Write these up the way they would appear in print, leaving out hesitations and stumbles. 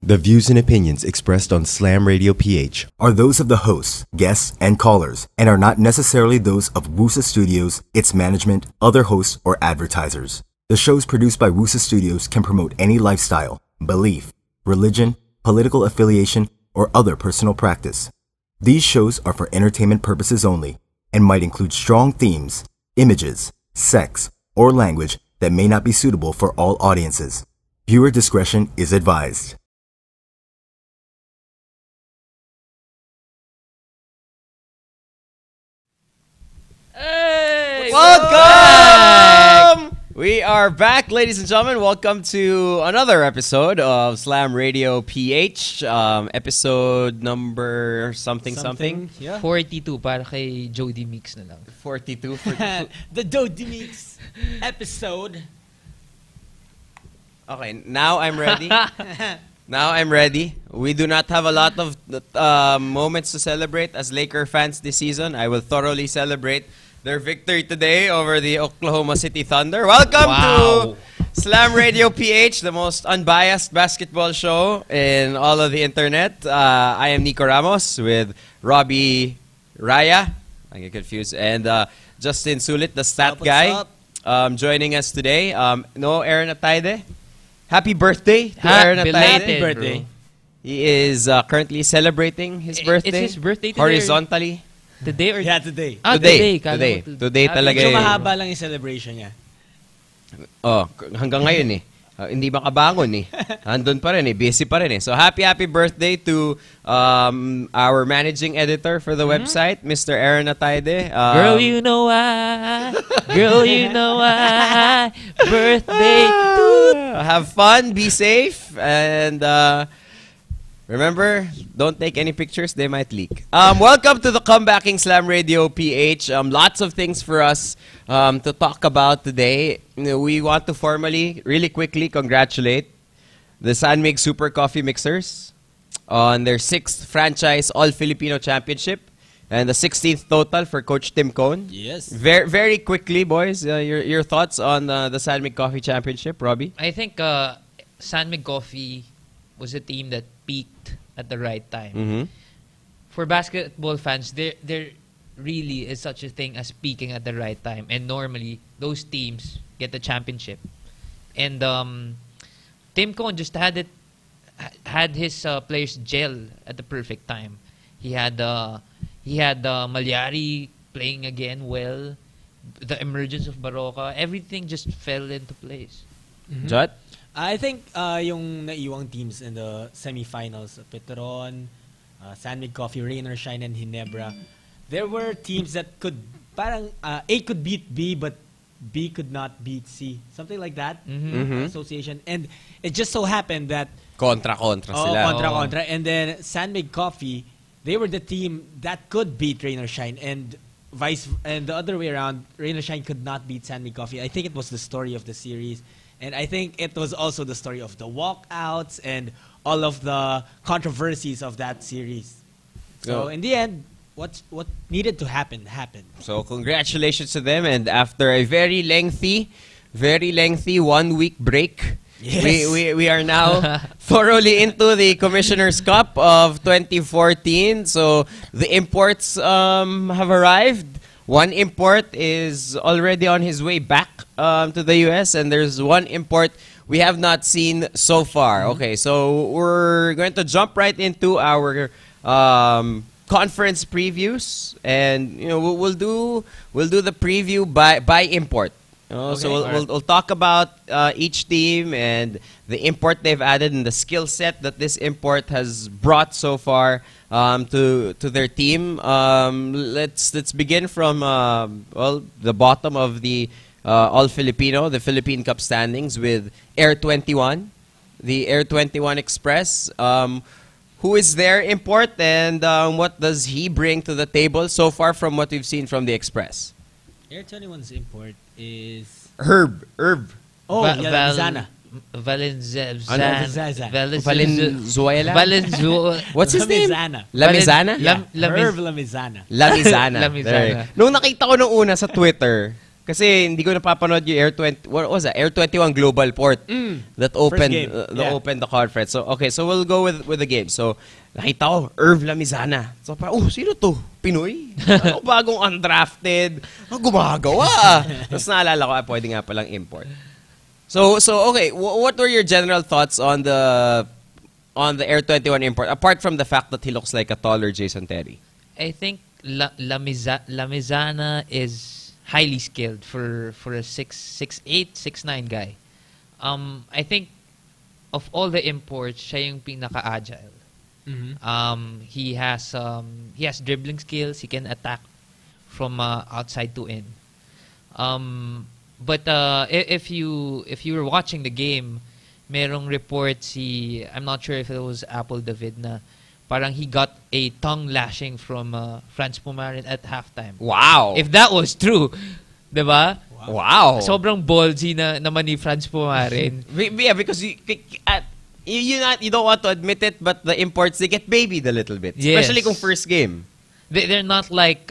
The views and opinions expressed on Slam Radio PH are those of the hosts, guests, and callers, and are not necessarily those of Wusa Studios, its management, other hosts, or advertisers. The shows produced by Wusa Studios can promote any lifestyle, belief, religion, political affiliation, or other personal practice. These shows are for entertainment purposes only and might include strong themes, images, sex, or language that may not be suitable for all audiences. Viewer discretion is advised. Hey! Welcome! We are back, ladies and gentlemen. Welcome to another episode of Slam Radio PH. Episode number something. Yeah. 42 para kay Jody Mix na lang. 42. The Jody Mix episode. Okay, now I'm ready. Now I'm ready. We do not have a lot of moments to celebrate as Laker fans this season. I will thoroughly celebrate their victory today over the Oklahoma City Thunder. Welcome to Slam Radio PH, the most unbiased basketball show in all of the internet. I am Nico Ramos with Robbie Raya. I get confused. And Justin Sulit, the stat guy, joining us today. No Aaron Ataide. Happy birthday to Aaron Ataide. Belated birthday. bro. He is currently celebrating his birthday. It's his birthday today. Horizontally. Today or Yeah, today. Today. Kala Today. mo Today talaga Medyo eh. mahaba lang yung celebration niya. Oh, hanggang ngayon eh. Hindi makabangon eh. Andun pa rin eh. Busy pa rin eh. So happy birthday to our managing editor for the website, Mr. Aaron Ataide. Girl, you know why. Girl, you know why. Birthday. Have fun, be safe, and remember, don't take any pictures, they might leak. Welcome to the Comebacking Slam Radio PH. Lots of things for us to talk about today. We want to formally, really quickly congratulate the Sanmig Super Coffee Mixers on their 6th franchise All-Filipino Championship and the 16th total for Coach Tim Cone. Yes. Very, very quickly, boys, your thoughts on the Sanmig Coffee Championship, Robbie? I think Sanmig Coffee was a team that peaked at the right time. Mm-hmm. For basketball fans, there really is such a thing as peaking at the right time. And normally, those teams get the championship. And Tim Cone just had his players gel at the perfect time. He had Malyari playing again well. The emergence of Baroka, everything just fell into place. Mm-hmm. Jot? I think yung naiwang teams in the semifinals, Petron, Sanmig Coffee, Rain or Shine, and Ginebra, there were teams that could, parang A could beat B, but B could not beat C. Something like that. Mm-hmm. Association. And it just so happened that Contra sila. Contra. And then Sanmig Coffee, they were the team that could beat Rain or Shine, and the other way around, Rain or Shine could not beat Sanmig Coffee. I think it was the story of the series. And I think it was also the story of the walkouts and all of the controversies of that series. So in the end, what needed to happen happened. So congratulations to them. And after a very lengthy 1-week break, Yes. we are now thoroughly into the Commissioner's Cup of 2014. So the imports have arrived. One import is already on his way back to the US, and there's one import we have not seen so far. Mm-hmm. Okay, so we're going to jump right into our conference previews, and we'll do the preview by import. Okay. So we'll talk about each team and the import they've added and the skill set that this import has brought so far to their team. Let's begin from the bottom of the All Filipino, the Philippine Cup standings with Air 21, the Air 21 Express. Who is their import, and what does he bring to the table so far from what we've seen from the Express? Air 21's import is Herb. Zana. Valenzuela. What's his name? Lamizana. Lamizana? Herb Lamizana. Lamizana. Lamizana. Nung nakita ko nung una sa Twitter, Kasi hindi ko napapanood yung Air 20, what was that? Air 21 Global Port that opened opened the conference. So okay, so we'll go with the game. So nakita ko Irv Lamizana. So sino to? Pinoy? Ano bagong undrafted? Gumagawa. Tapos naalala ko, pwede nga palang import. So okay, what were your general thoughts on the Air 21 import apart from the fact that he looks like a taller Jason Terry? I think Lamizana is highly skilled for a 6'8", 6'9" guy. I think of all the imports, siya yung pinaka-agile. He has dribbling skills. He can attack from outside to in. But if you were watching the game, merong report I'm not sure if it was Apple David na parang he got a tongue lashing from Franz Pumarin at halftime. Wow! If that was true, diba? Wow! Sobrang ballsy naman ni Franz Pumarin. Yeah, because you don't want to admit it, but the imports, they get babied a little bit. Yes. Especially kung first game. They're not like,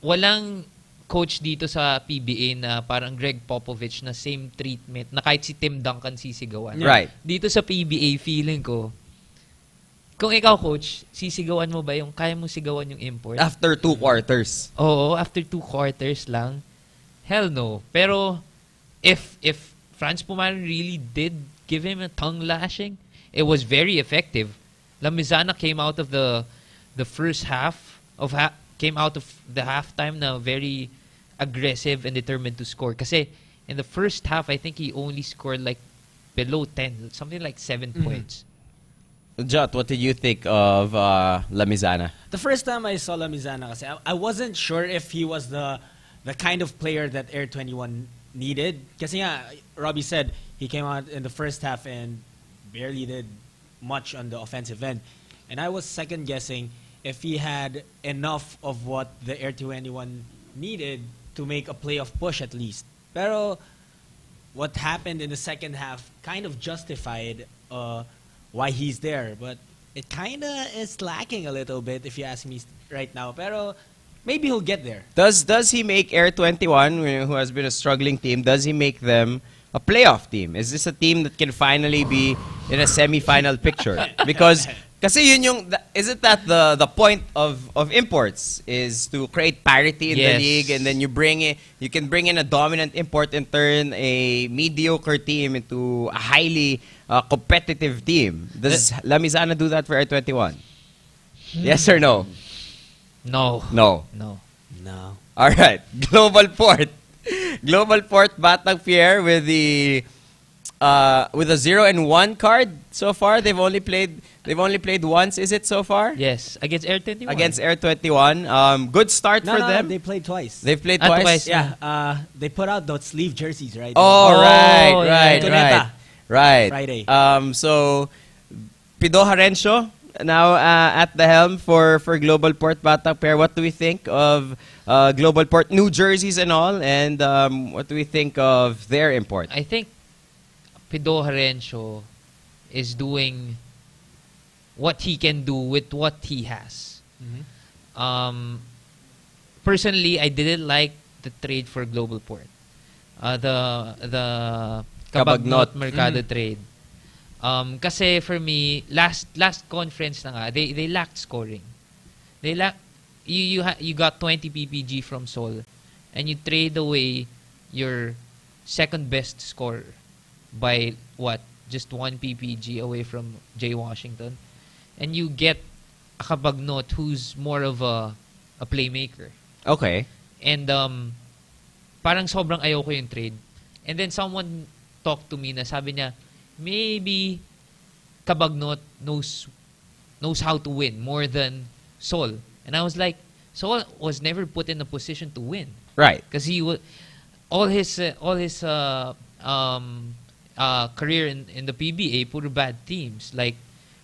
walang coach dito sa PBA na parang Greg Popovich na same treatment na kahit si Tim Duncan sisigawan. Right. Dito sa PBA, feeling ko, kung ikaw, coach, sisigawan mo ba yung kaya mo sigawan yung import? After 2 quarters. Oo, after 2 quarters lang. Hell no. Pero, if Franz Pumarin really did give him a tongue lashing, it was very effective. Lamizana came out of the first half, came out of the halftime na very aggressive and determined to score. Kasi, in the first half, I think he only scored like below 10, something like 7 points. Jot, what did you think of Lamizana? The first time I saw Lamizana, kasi I wasn't sure if he was the kind of player that Air 21 needed. Kasi nga, Robbie said he came out in the first half and barely did much on the offensive end. And I was second guessing if he had enough of what the Air 21 needed to make a playoff push at least. Pero what happened in the second half kind of justified why he's there, but it kind of is lacking a little bit if you ask me right now. Pero maybe he'll get there. Does he make Air 21, who has been a struggling team, does he make them a playoff team? Is this a team that can finally be in a semi-final picture? Because kasi yun yung isn't that the point of imports is to create parity in the league, and then you can bring in a dominant import and turn a mediocre team into a highly competitive team. Does Lamizana do that for Air 21? Yes or no? No. No. No. All right. Global Port Batang Pierre with a 0-1 card so far. They've only played once, is it so far? Yes, against Air 21. Against Air 21. Good start for them. They played twice. They've played twice. Yeah. They put out those sleeve jerseys, right? Oh, right. Friday. So Pido Harencio now at the helm for Global Port Batang Pierre. What do we think of Global Port, new jerseys and all, and what do we think of their import? I think Pido Harencio is doing what he can do with what he has. Personally, I didn't like the trade for Global Port. The Cabagnot Mercado trade. Kasi for me, last conference na nga, they lacked scoring. They you got 20 PPG from Sol, and you trade away your second best scorer by just 1 PPG away from Jay Washington, and you get a Cabagnot who's more of a playmaker. Okay. And parang sobrang ayoko yung trade. And then someone talked to me na sabi niya, maybe Cabagnot knows how to win more than Sol. And I was like, Sol was never put in a position to win. Right. Because he was all his career in the PBA, puro bad teams, like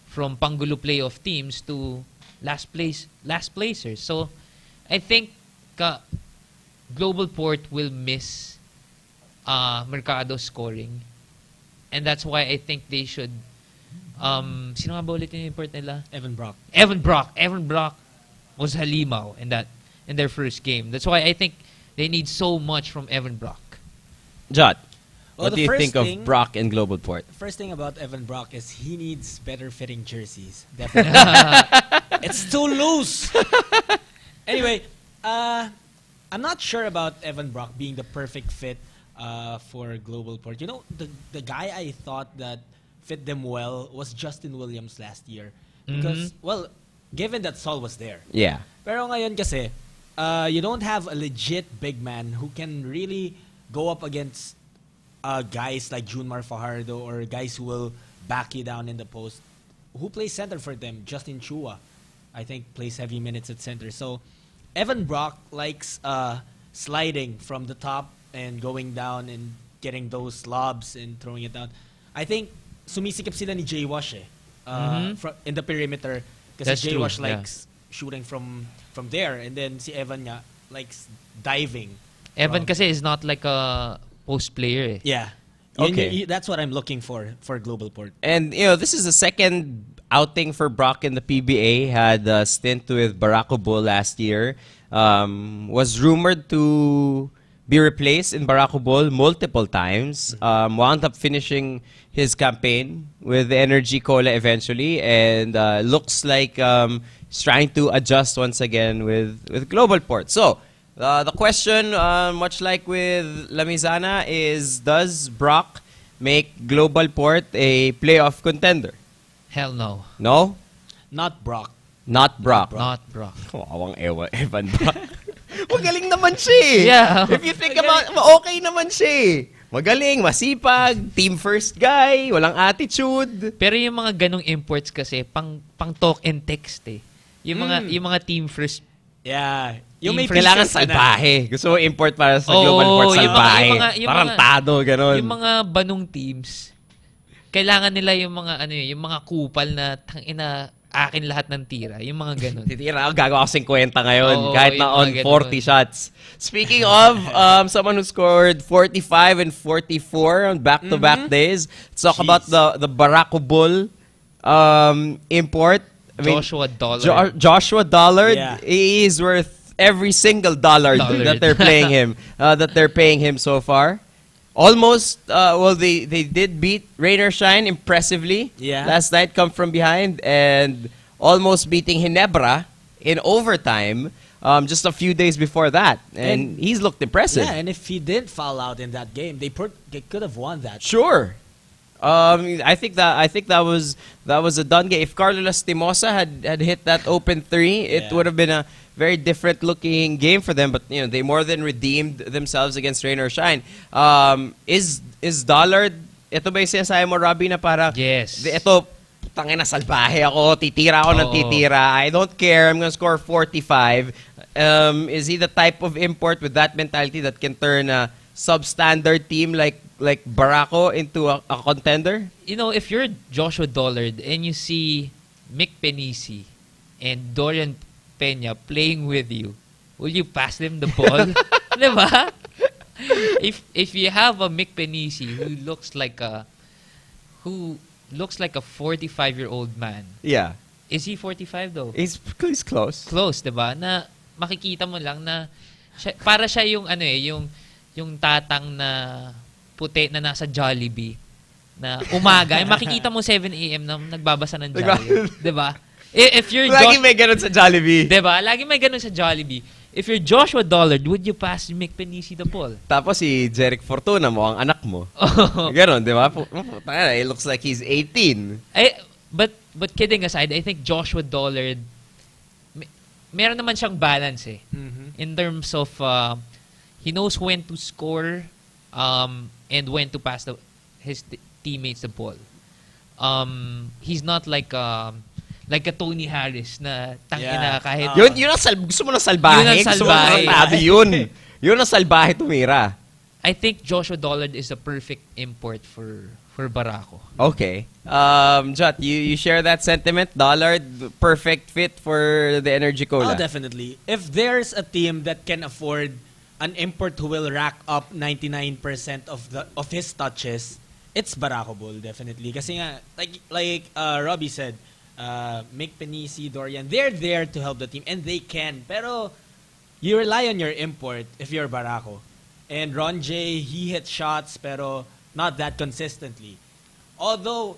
from Pangulo playoff teams to last placers. So I think Global Port will miss Mercado scoring, and that's why I think they should. Sino nga ba ulit yung import nila? Evan Brock was halimaw in their first game. That's why I think They need so much from Evan Brock. Jot, Well, what the do you first think thing- of Brock and Global Port? First thing about Evan Brock is he needs better fitting jerseys. Definitely. It's too loose. Anyway, I'm not sure about Evan Brock being the perfect fit for Global Port. You know, the guy I thought that fit them well was Justin Williams last year. Because, well, given that Saul was there. Yeah. Pero ngayon kasi, you don't have a legit big man who can really go up against guys like Junmar Fajardo or guys who will back you down in the post. Who plays center for them? Justin Chua, I think, plays heavy minutes at center. So, Evan Brock likes sliding from the top and going down and getting those lobs and throwing it down. I think sumisikip sila ni Jay Wash in the perimeter kasi That's Jay true, Wash yeah. likes shooting from there, and then si Evan nga likes diving. Evan from- kasi is not like a post player. Eh. Yeah. Okay. That's what I'm looking for Global Port. And, this is the second outing for Brock in the PBA. Had a stint with Barako Bull last year. Was rumored to be replaced in Barako Bull multiple times. Wound up finishing his campaign with the Energy Cola eventually. And looks like he's trying to adjust once again with Global Port. So, the question, much like with Lamizana, is does Brock make Global Port a playoff contender? Hell no. No? Not Brock. Not Brock. Not Brock. Kawawang Evan Brock. Magaling naman siya eh. Yeah. If you think about, okay naman siya eh. Magaling, masipag, team first guy, walang attitude. Pero yung mga ganong imports kasi pang talk and text eh. Yung mga team first. Yeah. Yung may Kailangan pieces ka na. salbahe. Gusto mo import para sa Oo, Global Port yung salbahe. yung Tarantado, ganon. Yung mga banong teams, kailangan nila yung mga yung mga kupal na tangina akin lahat ng tira, yung mga ganon. Titira ako, gagawa ko 50 ngayon. Oo, kahit na on yung mga 40 ganun. shots. Speaking of someone who scored 45 and 44 on back-to-back days, let's talk about the Barako Bull import. I mean, Joshua Dollard. Joshua Dollard, Yeah. he is worth every single dollar that they're paying him, so far. Almost, they did beat Rain or Shine impressively last night, come from behind, and almost beating Ginebra in overtime just a few days before that. And he's looked impressive. Yeah, and if he didn't foul out in that game, they could have won that. Sure. I think that was a done game. If Carlo Lastimosa had hit that open three, it would have been a very different looking game for them. But they more than redeemed themselves against Rain or Shine. Is Dollard? Ito ba yung sinasabi mo, Robbie, na parang Yes. Ito, tangina salbahe ako, titira ako ng titira. I don't care. I'm gonna score 45. Is he the type of import with that mentality that can turn a substandard team like Barako into a contender? If you're Joshua Dollard and you see Mick Penisi and Dorian Peña playing with you, will you pass them the ball? Diba? If you have a Mick Penisi who looks like a 45-year-old man. Yeah. Is he 45 though? He's close. Close, 'di ba? Na makikita mo lang na para siya yung yung tatang na puti na nasa Jollibee na umaga, ay makikita mo 7 AM na nagbabasa ng Jollibee, 'di ba? If you're Lagi may ganun sa Jollibee. 'di ba? Lagi may ganun sa Jollibee. If you're Joshua Dollard, would you pass Mick Penisi the ball? Tapos si Jeric Fortuna mo, ang anak mo. Ganon, di ba? It looks like he's 18. But kidding aside, I think Joshua Dollard, meron naman siyang balance eh. In terms of, he knows when to score and when to pass his teammates the ball. He's not like a Tony Harris na tangina kahit... Yun gusto mo na salbahe? Yun ang Gusto mo na salbahe. tarantado yun. Yun ang salbahe tumira. I think Joshua Dollard is the perfect import for Barako. Okay. Jot, you share that sentiment? Dollard, perfect fit for the Energy Cola. Oh, definitely. If there's a team that can afford an import who will rack up 99% of his touches, it's Barako Bull, definitely. Kasi nga, like Robbie said, Mick Penisi, Dorian, they're there to help the team, and they can. Pero you rely on your import if you're Barako. And Ron J, he hit shots pero not that consistently. Although,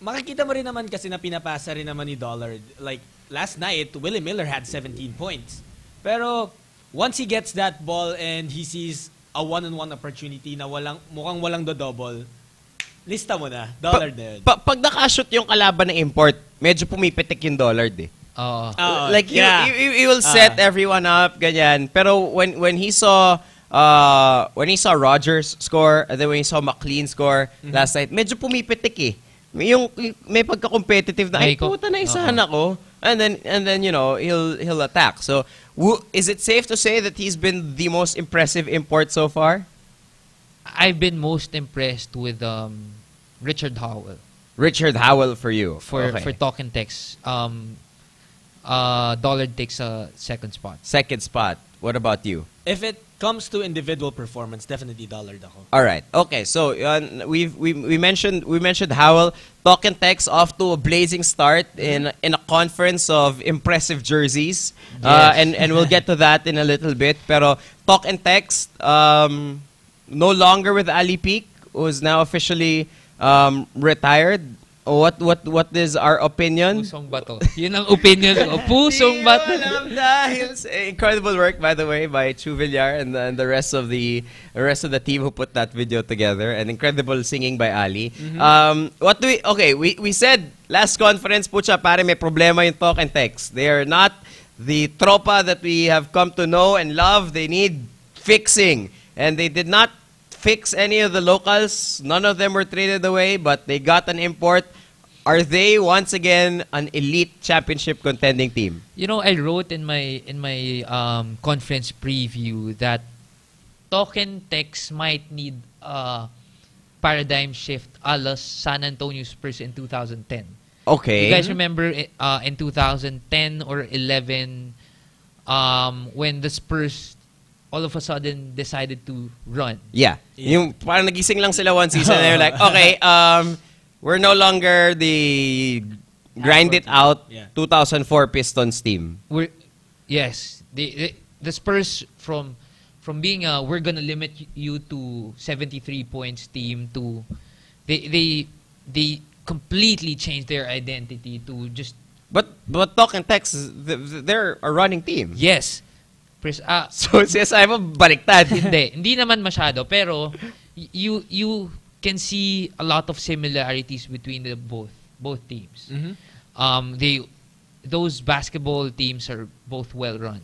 makikita mo rin naman kasi na pinapasa rin naman ni Dollard. Like, last night, Willie Miller had 17 points. Pero, once he gets that ball and he sees a one-on-one opportunity na mukhang walang do-double, lista mo na. Dollard na yun. Pag nakashoot yung kalaban na import, medyo pumipitik yung Dollard eh. Like, he will set everyone up, ganyan. Pero when he saw Rogers score, and then when he saw McLean score last night, medyo pumipitik eh. May pagka-competitive na, ay puta na isahan ako. And then you know, he'll attack. So, is it safe to say that he's been the most impressive import so far? I've been most impressed with Richard Howell. Richard Howell for you. For Talk and Text. Dollard takes a second spot. Second spot. What about you? If it comes to individual performance, definitely Dollard ako. All right. Okay. So we mentioned Howell. Talk and Text off to a blazing start in a conference of impressive jerseys. Yes. And we'll get to that in a little bit. Pero Talk and Text no longer with Ali Peak, who's now officially retired. What is our opinion? Pusong bato. Yun ang opinion ko. Pusong bato. Incredible work, by the way, by Chu Villar and the rest of the team who put that video together. And incredible singing by Ali. We said last conference, pucha pare, may problema yung Talk and Text. They are not the tropa that we have come to know and love. They need fixing. And they did not fix any of the locals. None of them were traded away, but they got an import. Are they once again an elite championship contending team? You know, I wrote in my conference preview that Talk and Text might need a paradigm shift a la San Antonio Spurs in 2010. Okay. You guys remember in 2010 or 11 when the Spurs all of a sudden decided to run. Yeah. Yung parang nagising lang sila one season and they're like, okay, we're no longer the grind it out 2004 Pistons team. Yes. The Spurs from being we're gonna limit you to 73 points team to they completely changed their identity to just But Talk and Text, they're a running team. Yes. So CSI mo baliktad. Hindi naman masyado, pero you can see a lot of similarities between the both teams. Those basketball teams are both well run.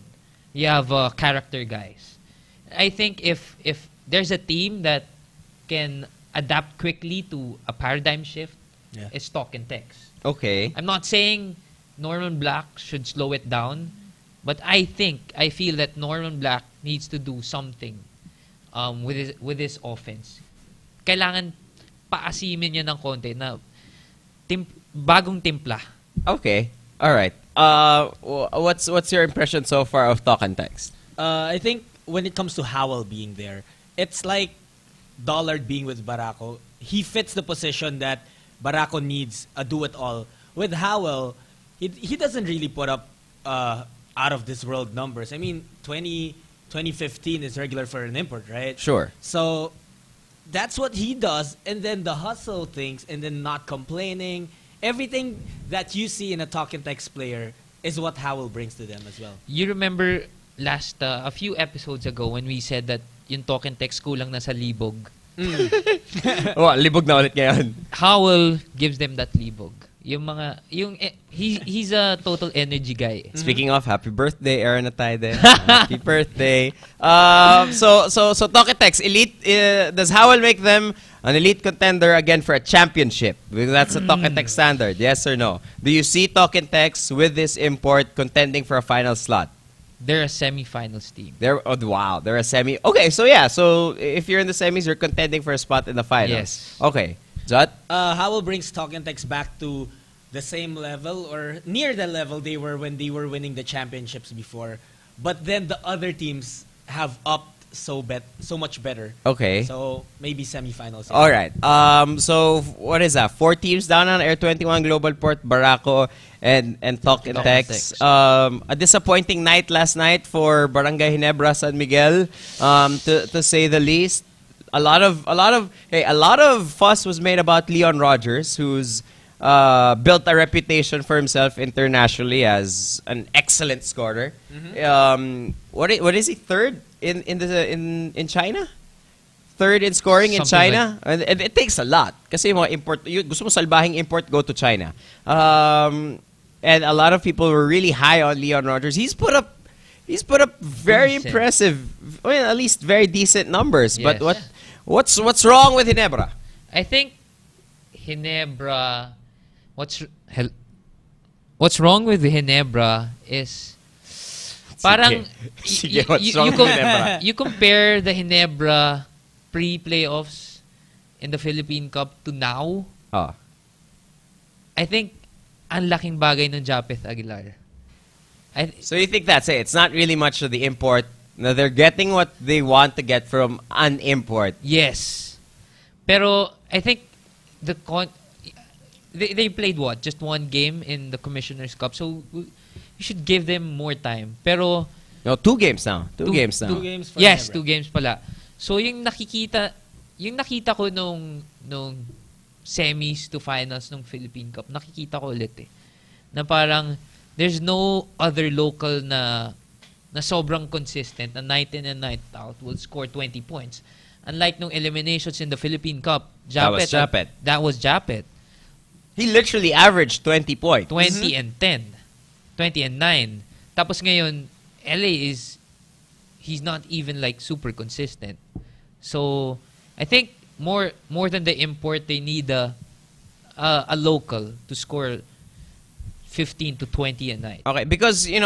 You have character guys. I think if there's a team that can adapt quickly to a paradigm shift, it's Talk and Text. Okay. I'm not saying Norman Black should slow it down, but I feel that Norman Black needs to do something with his offense. Kailangan paasimin niya ng konti na bagong timpla. Okay. All right. What's your impression so far of Talk and Text? I think when it comes to Howell being there, it's like Dollard being with Barako. He fits the position that Barako needs a do-it-all. With Howell, he doesn't really put up out of this world numbers. I mean, 2015 is regular for an import, right? Sure. So that's what he does, and then the hustle things, and then not complaining. Everything that you see in a Talk and Text player is what Howell brings to them as well. You remember a few episodes ago when we said that yung Talk and Text kulang na sa libog. Libog na ulit ngayon. Howell gives them that libog. He's a total energy guy. Speaking of, happy birthday, Aaron Atayde. Happy birthday. So Talk and Text, elite. Does Howell make them an elite contender again for a championship? Because that's the Talk and Text standard. Yes or no? Do you see Talk and Text with this import contending for a final slot? They're a semi-finals team. They're a semi. Okay, so yeah. So if you're in the semis, you're contending for a spot in the finals. Yes. Okay. Jot? Howell brings Talk and Text back to the same level or near the level they were when they were winning the championships before. But then the other teams have upped so much better. Okay. So maybe semifinals. Yeah. All right. So what is that? 4 teams down on Air 21 Global Port, Barako and Talk and Text. A disappointing night last night for Barangay Ginebra San Miguel, to say the least. A lot of fuss was made about Leon Rogers, who's built a reputation for himself internationally as an excellent scorer. What is he, third in China? Third in scoring in Something China, and it takes a lot. Kasi yung mga import, gusto mo salbahing import, go to China. And a lot of people were really high on Leon Rogers. He's put up very Decent. impressive, well, at least very decent numbers. Yes. But what's wrong with Ginebra? I think Ginebra. What's wrong with Ginebra is parang Sige, what's wrong with Ginebra? you compare the Ginebra pre-playoffs in the Philippine Cup to now. Oh. I think ang laking bagay ng Japeth Aguilar. So you think that's it? It's not really much of the import. No, they're getting what they want to get from an import. Yes. Pero I think they played what? Just one game in the Commissioner's Cup. So you should give them more time. Pero No, 2 games now. 2 games now. 2 games for yes, Ginebra. 2 games pala. So yung nakita ko nung semis to finals ng Philippine Cup, nakikita ko ulit na parang there's no other local na sobrang consistent, na night in and night out will score 20 points. Unlike nung eliminations in the Philippine Cup, Japeth. That was Japeth. He literally averaged 20 points. 20 and 10. 20 and 9. Tapos ngayon, LA he's not even like super consistent. So, I think more than the import, they need a local to score 15 to 20 a night. Okay, because, I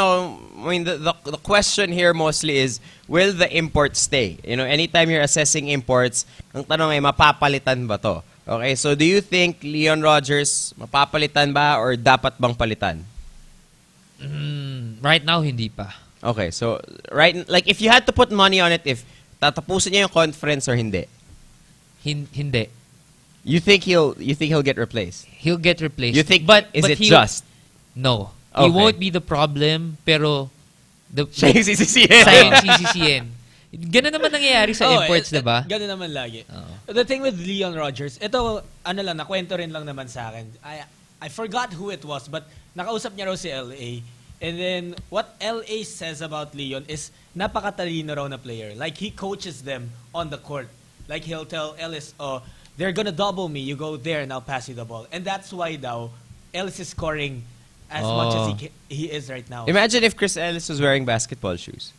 mean, the question here mostly is, will the import stay? Anytime you're assessing imports, ang tanong ay, mapapalitan ba to? Okay, so do you think Leon Rogers, mapapalitan ba or dapat bang palitan? Right now, hindi pa. Okay, so, like, if you had to put money on it, if tatapusin niya yung conference or hindi, Hindi. you think he'll get replaced? He'll get replaced. You think, but is it he'll- just? No. Okay. He won't be the problem, pero Siya yung sisisihin. sa CCCN. Ganun naman nangyayari sa imports, diba? Ganun naman lagi. Oo. The thing with Leon Rogers, ito, nakwento rin lang naman sa akin. I forgot who it was, but nakausap niya raw si LA. And then, what LA says about Leon is, napakatalino raw na player. Like, he coaches them on the court. Like, he'll tell Ellis, they're gonna double me, you go there and I'll pass you the ball. And that's why daw, Ellis is scoring as much as he is right now. Imagine if Chris Ellis was wearing basketball shoes.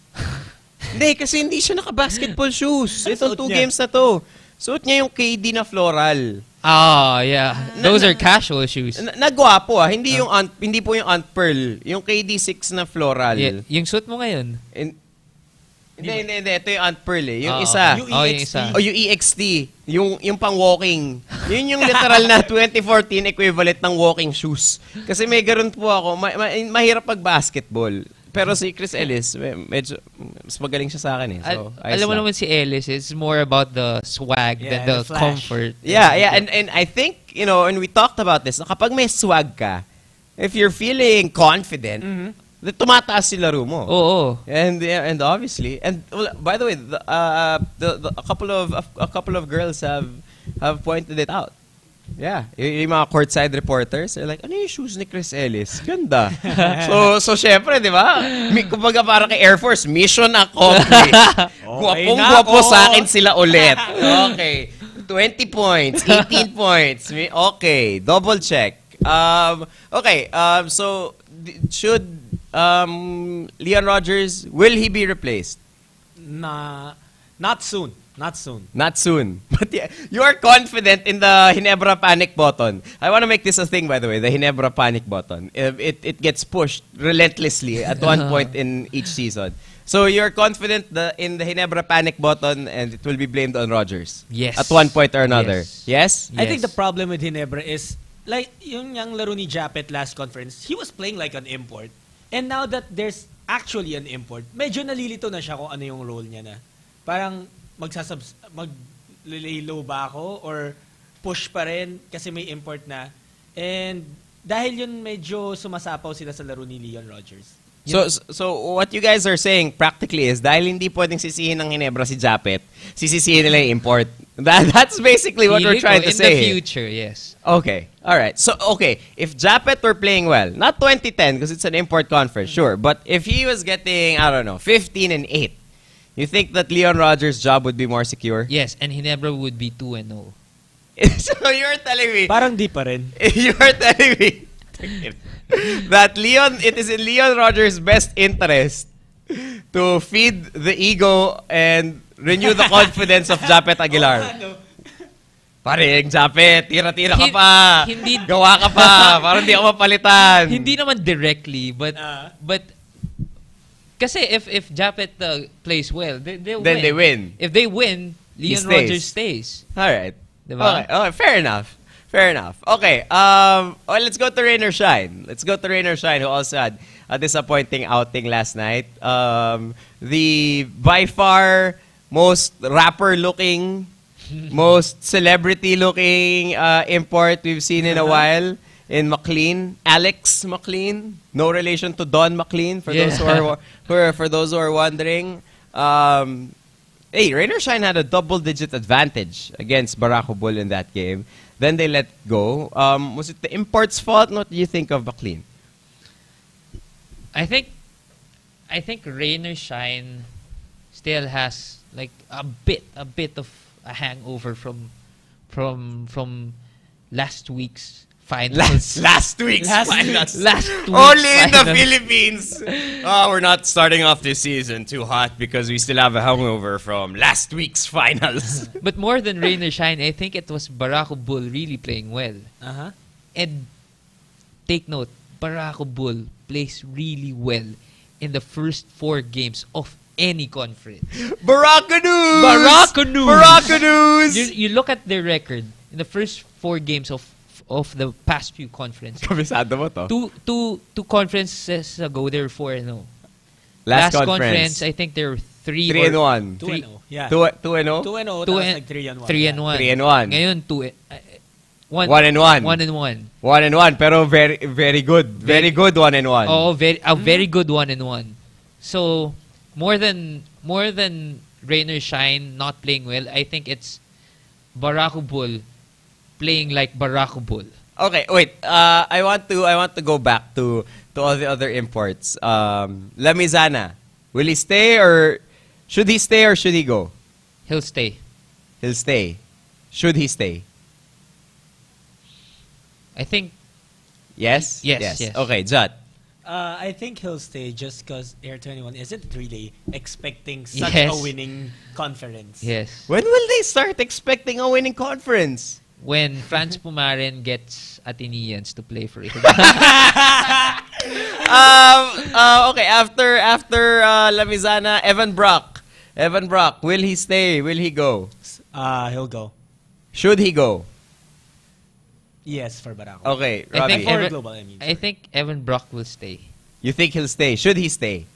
Hindi, kasi hindi siya naka-basketball shoes. Itong Suot 2 niya. games na to. Suot niya yung KD na floral. Oh, yeah. Those are casual shoes. Nagwapo Hindi hindi po yung Ant Pearl. Yung KD6 na floral. Yeah, yung suit mo ngayon. Hindi. Ito yung Ant Pearl Yung Oo. isa. Yung Yung EXT. isa. O yung EXT. Yung pang-walking. Yun yung literal na 2014 equivalent ng walking shoes. Kasi may ganun po ako. Mahirap pag-basketball. Pero si Chris Ellis, medyo mas magaling siya sa akin So, ayos Alam mo lang. naman si Ellis, it's more about the swag than the the flash. comfort. Yeah. And I think, and we talked about this, na kapag may swag ka, if you're feeling confident, tumataas si laro mo. Oo. And obviously, and well, by the way, a couple of girls have pointed it out. Yeah, yung mga courtside reporters, they're like, ano yung shoes ni Chris Ellis? Ganda. so syempre, di ba? Kumbaga parang kay Air Force, mission accomplished. Guwapong-guwapo sa akin sila ulit. Okay. 20 points, 18 points. Okay, double check. Okay, so should Leon Rogers, will he be replaced? Not soon. Not soon. Not soon. But yeah, you are confident in the Ginebra panic button. I want to make this a thing, by the way, the Ginebra panic button. It gets pushed relentlessly at one point in each season. So you're confident in the Ginebra panic button and it will be blamed on Rogers? Yes. At one point or another? Yes? I think the problem with Ginebra is, like, yung laro ni Japeth last conference, he was playing like an import. And now that there's actually an import, medyo nalilito na siya kung ano yung role niya na. parang mag-lay low ba ako or push pa rin kasi may import na. And dahil yun medyo sumasapaw sila sa laro ni Leon Rogers. So what you guys are saying practically is dahil hindi pwedeng sisihin ng Ginebra si Japet, sisisihin nila yung import. That's basically what we're trying to say. In the future, yes. Okay. All right. So, okay, if Japet were playing well, not 2010 because it's an import conference, sure, but if he was getting, I don't know, 15 and 8, you think that Leon Rogers' job would be more secure? Yes, and Ginebra would be 2-0. So you're telling me... Parang di pa rin. You're telling me that it is in Leon Rogers' best interest to feed the ego and renew the confidence of Japet Aguilar. Pareng, Japet, tira-tira ka pa. Hindi, gawa ka pa. Parang di ako mapalitan. Hindi naman directly, but kasi if Japet plays well, then they win. If they win, Leon Rogers stays. All right. Diba? Okay, fair enough. Fair enough. Okay, let's go to Rain or Shine. Let's go to Rain or Shine, who also had a disappointing outing last night. The by far most rapper-looking, most celebrity-looking import we've seen in a while in McLean. Alex McLean. No relation to Don McLean, for those who are wondering. Hey, Rain or Shine had a double-digit advantage against Barako Bull in that game. Then they let go. Was it the import's fault? What do you think of McLean? I think Rain or Shine still has like a bit of a hangover from last week's finals. Last week's finals. Last week's Only in the finals. Philippines. Oh, we're not starting off this season too hot because we still have a hangover from last week's finals. But more than Rain or Shine, I think it was Barako Bull really playing well. And take note, Barako Bull plays really well in the first 4 games of any conference. Barako News! Barako News! Barako News! You look at their record in the first 4 games of the past few conferences. Kabisado mo to? Two conferences ago, they were 4-0. Last conference, I think they were 3-1. 2-0. Yeah. 2-0? 2-0, tapos like 3-1. 3-1. 3-1. Ngayon, 1-1. 1-1. 1-1, pero very, very good. Very good 1-1. Oh, very good 1-1. So, more than Rain or Shine not playing well, I think it's Barako Bull playing like Barako Bull. Okay, wait. I want to go back to all the other imports. Lamizana, will he stay or should he stay or should he go? He'll stay. He'll stay. Should he stay? I think yes. Yes. Okay, Jot. I think he'll stay just because Air 21 isn't really expecting such Yes. a winning conference. yes. When will they start expecting a winning conference? When Franz Pumaren gets Ateneans to play for it. Okay, after Lamizana, Evan Brock, will he stay? Will he go? He'll go. Should he go? Yes, for Barako. Okay, I Robbie. think For global, I mean. I think Evan Brock will stay. You think he'll stay? Should he stay?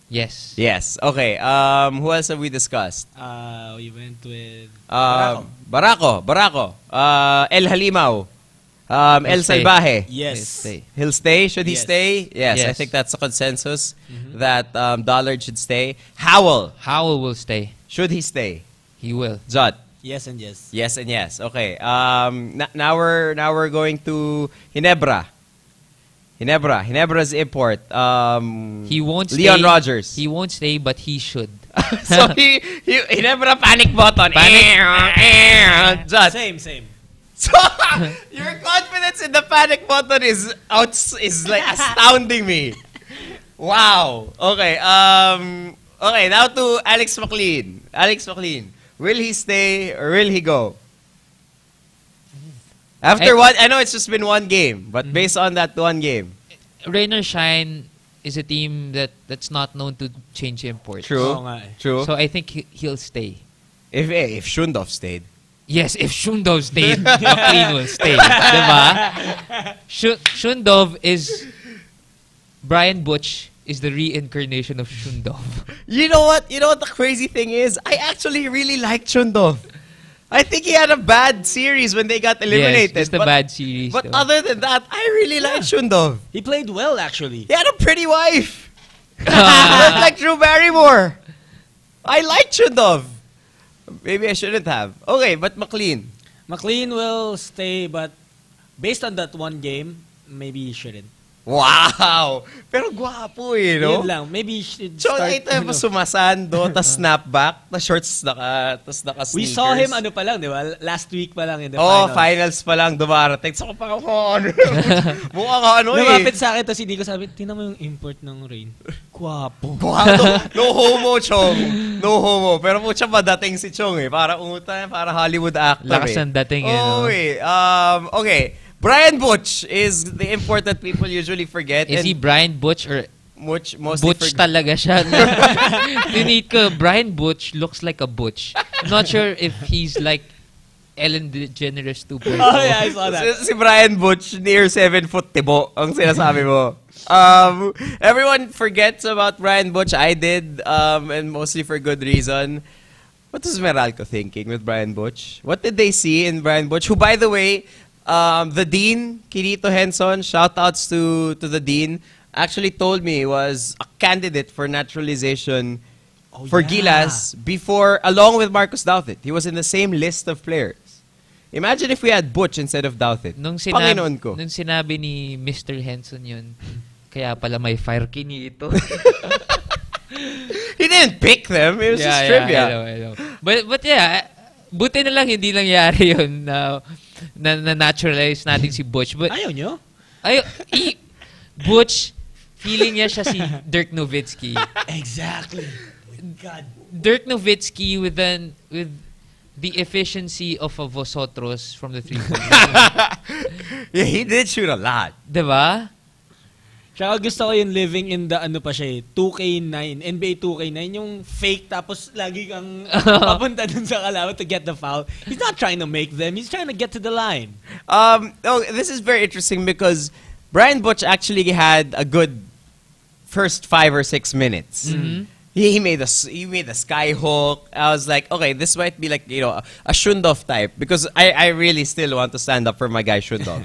Yes. Yes. Okay. Who else have we discussed? We went with Barako. El Halimao. El stay. Salvaje. Yes. He'll stay. He'll stay? Should he Yes. stay? Yes, I Yes. think that's a consensus that Dollard should stay. Howell. Howell will stay. Should he stay? He will. Jot. Yes and yes. Yes and yes. Okay. Now we're going to Ginebra. Ginebra's import. He won't stay. Leon Rogers. He won't stay, but he should. So Ginebra panic button. Jot. Same. So your confidence in the panic button is like astounding me. Wow. Okay. Okay. Now to Alex McLean. Will he stay or will he go? After one, I know it's just been one game, but based on that one game. Rain or Shine is a team that's not known to change imports. True. Oo nga eh. True. So I think he'll stay. If Shundov stayed. Yes, if Shundov stayed, McLean will stay. Diba? Shundov is Brian Butch is the reincarnation of Shundov. You know what? You know what the crazy thing is? I actually really liked Shundov. I think he had a bad series when they got eliminated. Yes, just a bad series. But though. other than that, I really liked Shundov. He played well, actually. He had a pretty wife. Looked like Drew Barrymore. I liked Shundov. Maybe I shouldn't have. Okay, but McLean. McLean will stay, but based on that one game, maybe he shouldn't. Wow! Pero gwapo eh, no? Yun lang. Maybe he should So, start... ito yung sumasando, tas snapback, tas shorts, tas naka-sneakers. We saw him pa lang, di ba? Last week pa lang in the finals pa lang dumarating. So, parang, mukha ka Lumapit sa akin, tapos hindi ko sabi, tinan mo yung import ng Rain. Gwapo. No homo, Chong. No homo. Pero mucha madating si Chong eh. Para Hollywood actor Lakas ng dating no? Okay. Brian Butch is the import that people usually forget. Is he Brian Butch or Butch talaga siya? Tinit ko, Brian Butch looks like a Butch. I'm not sure if he's like Ellen DeGeneres 2.0. Oh yeah, I saw that. Si Brian Butch, near 7 foot tibo, ang sinasabi mo. Everyone forgets about Brian Butch. I did, and mostly for good reason. What was Meralco thinking with Brian Butch? What did they see in Brian Butch? Who, by the way, the Dean, Kirito Henson, shoutouts to the Dean, actually told me was a candidate for naturalization for Gilas before, along with Marcus Douthit. He was in the same list of players. Imagine if we had Butch instead of Douthit. Panginoon ko. Nung sinabi ni Mr. Henson yun, kaya pala may fire kinito. He didn't pick them. It was just trivia. I know. But yeah, buti na lang hindi nangyari yun na naturalize natin si Butch. But ayaw nyo? Butch, feeling niya siya si Dirk Nowitzki. Exactly. God. Dirk Nowitzki with the efficiency of a Vosotros from the 3-point line. Yeah, he did shoot a lot. Diba? Tsaka gusto ko yung living in the 2K9, NBA 2K9, yung fake tapos lagi kang papunta dun sa kalaban to get the foul. He's not trying to make them, he's trying to get to the line. This is very interesting because Brian Butch actually had a good first 5 or 6 minutes. Mm-hmm. He made the sky hook. I was like, okay, this might be like, a Shundov type because I really still want to stand up for my guy Shundov.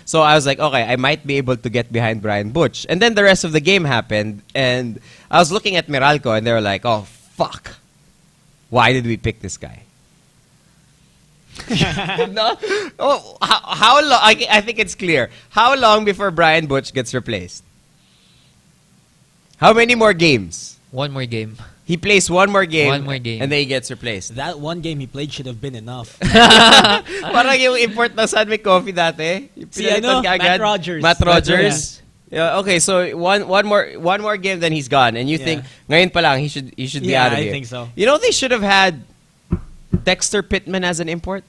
So I was like, okay, I might be able to get behind Brian Butch. And then the rest of the game happened, and I was looking at Meralco, and they were like, oh fuck, why did we pick this guy? No? Oh, how long? I think it's clear. How long before Brian Butch gets replaced? How many more games? One more game. He plays one more game, and then he gets replaced. That one game he played should have been enough. Parang yung import ng San Miguel Coffee dati. Si Matt Rogers. Matt Rogers. Yeah, okay, so one more game, then he's gone, and you think ngayon pa lang he should be out of here. I think so. You know they should have had Dexter Pittman as an import.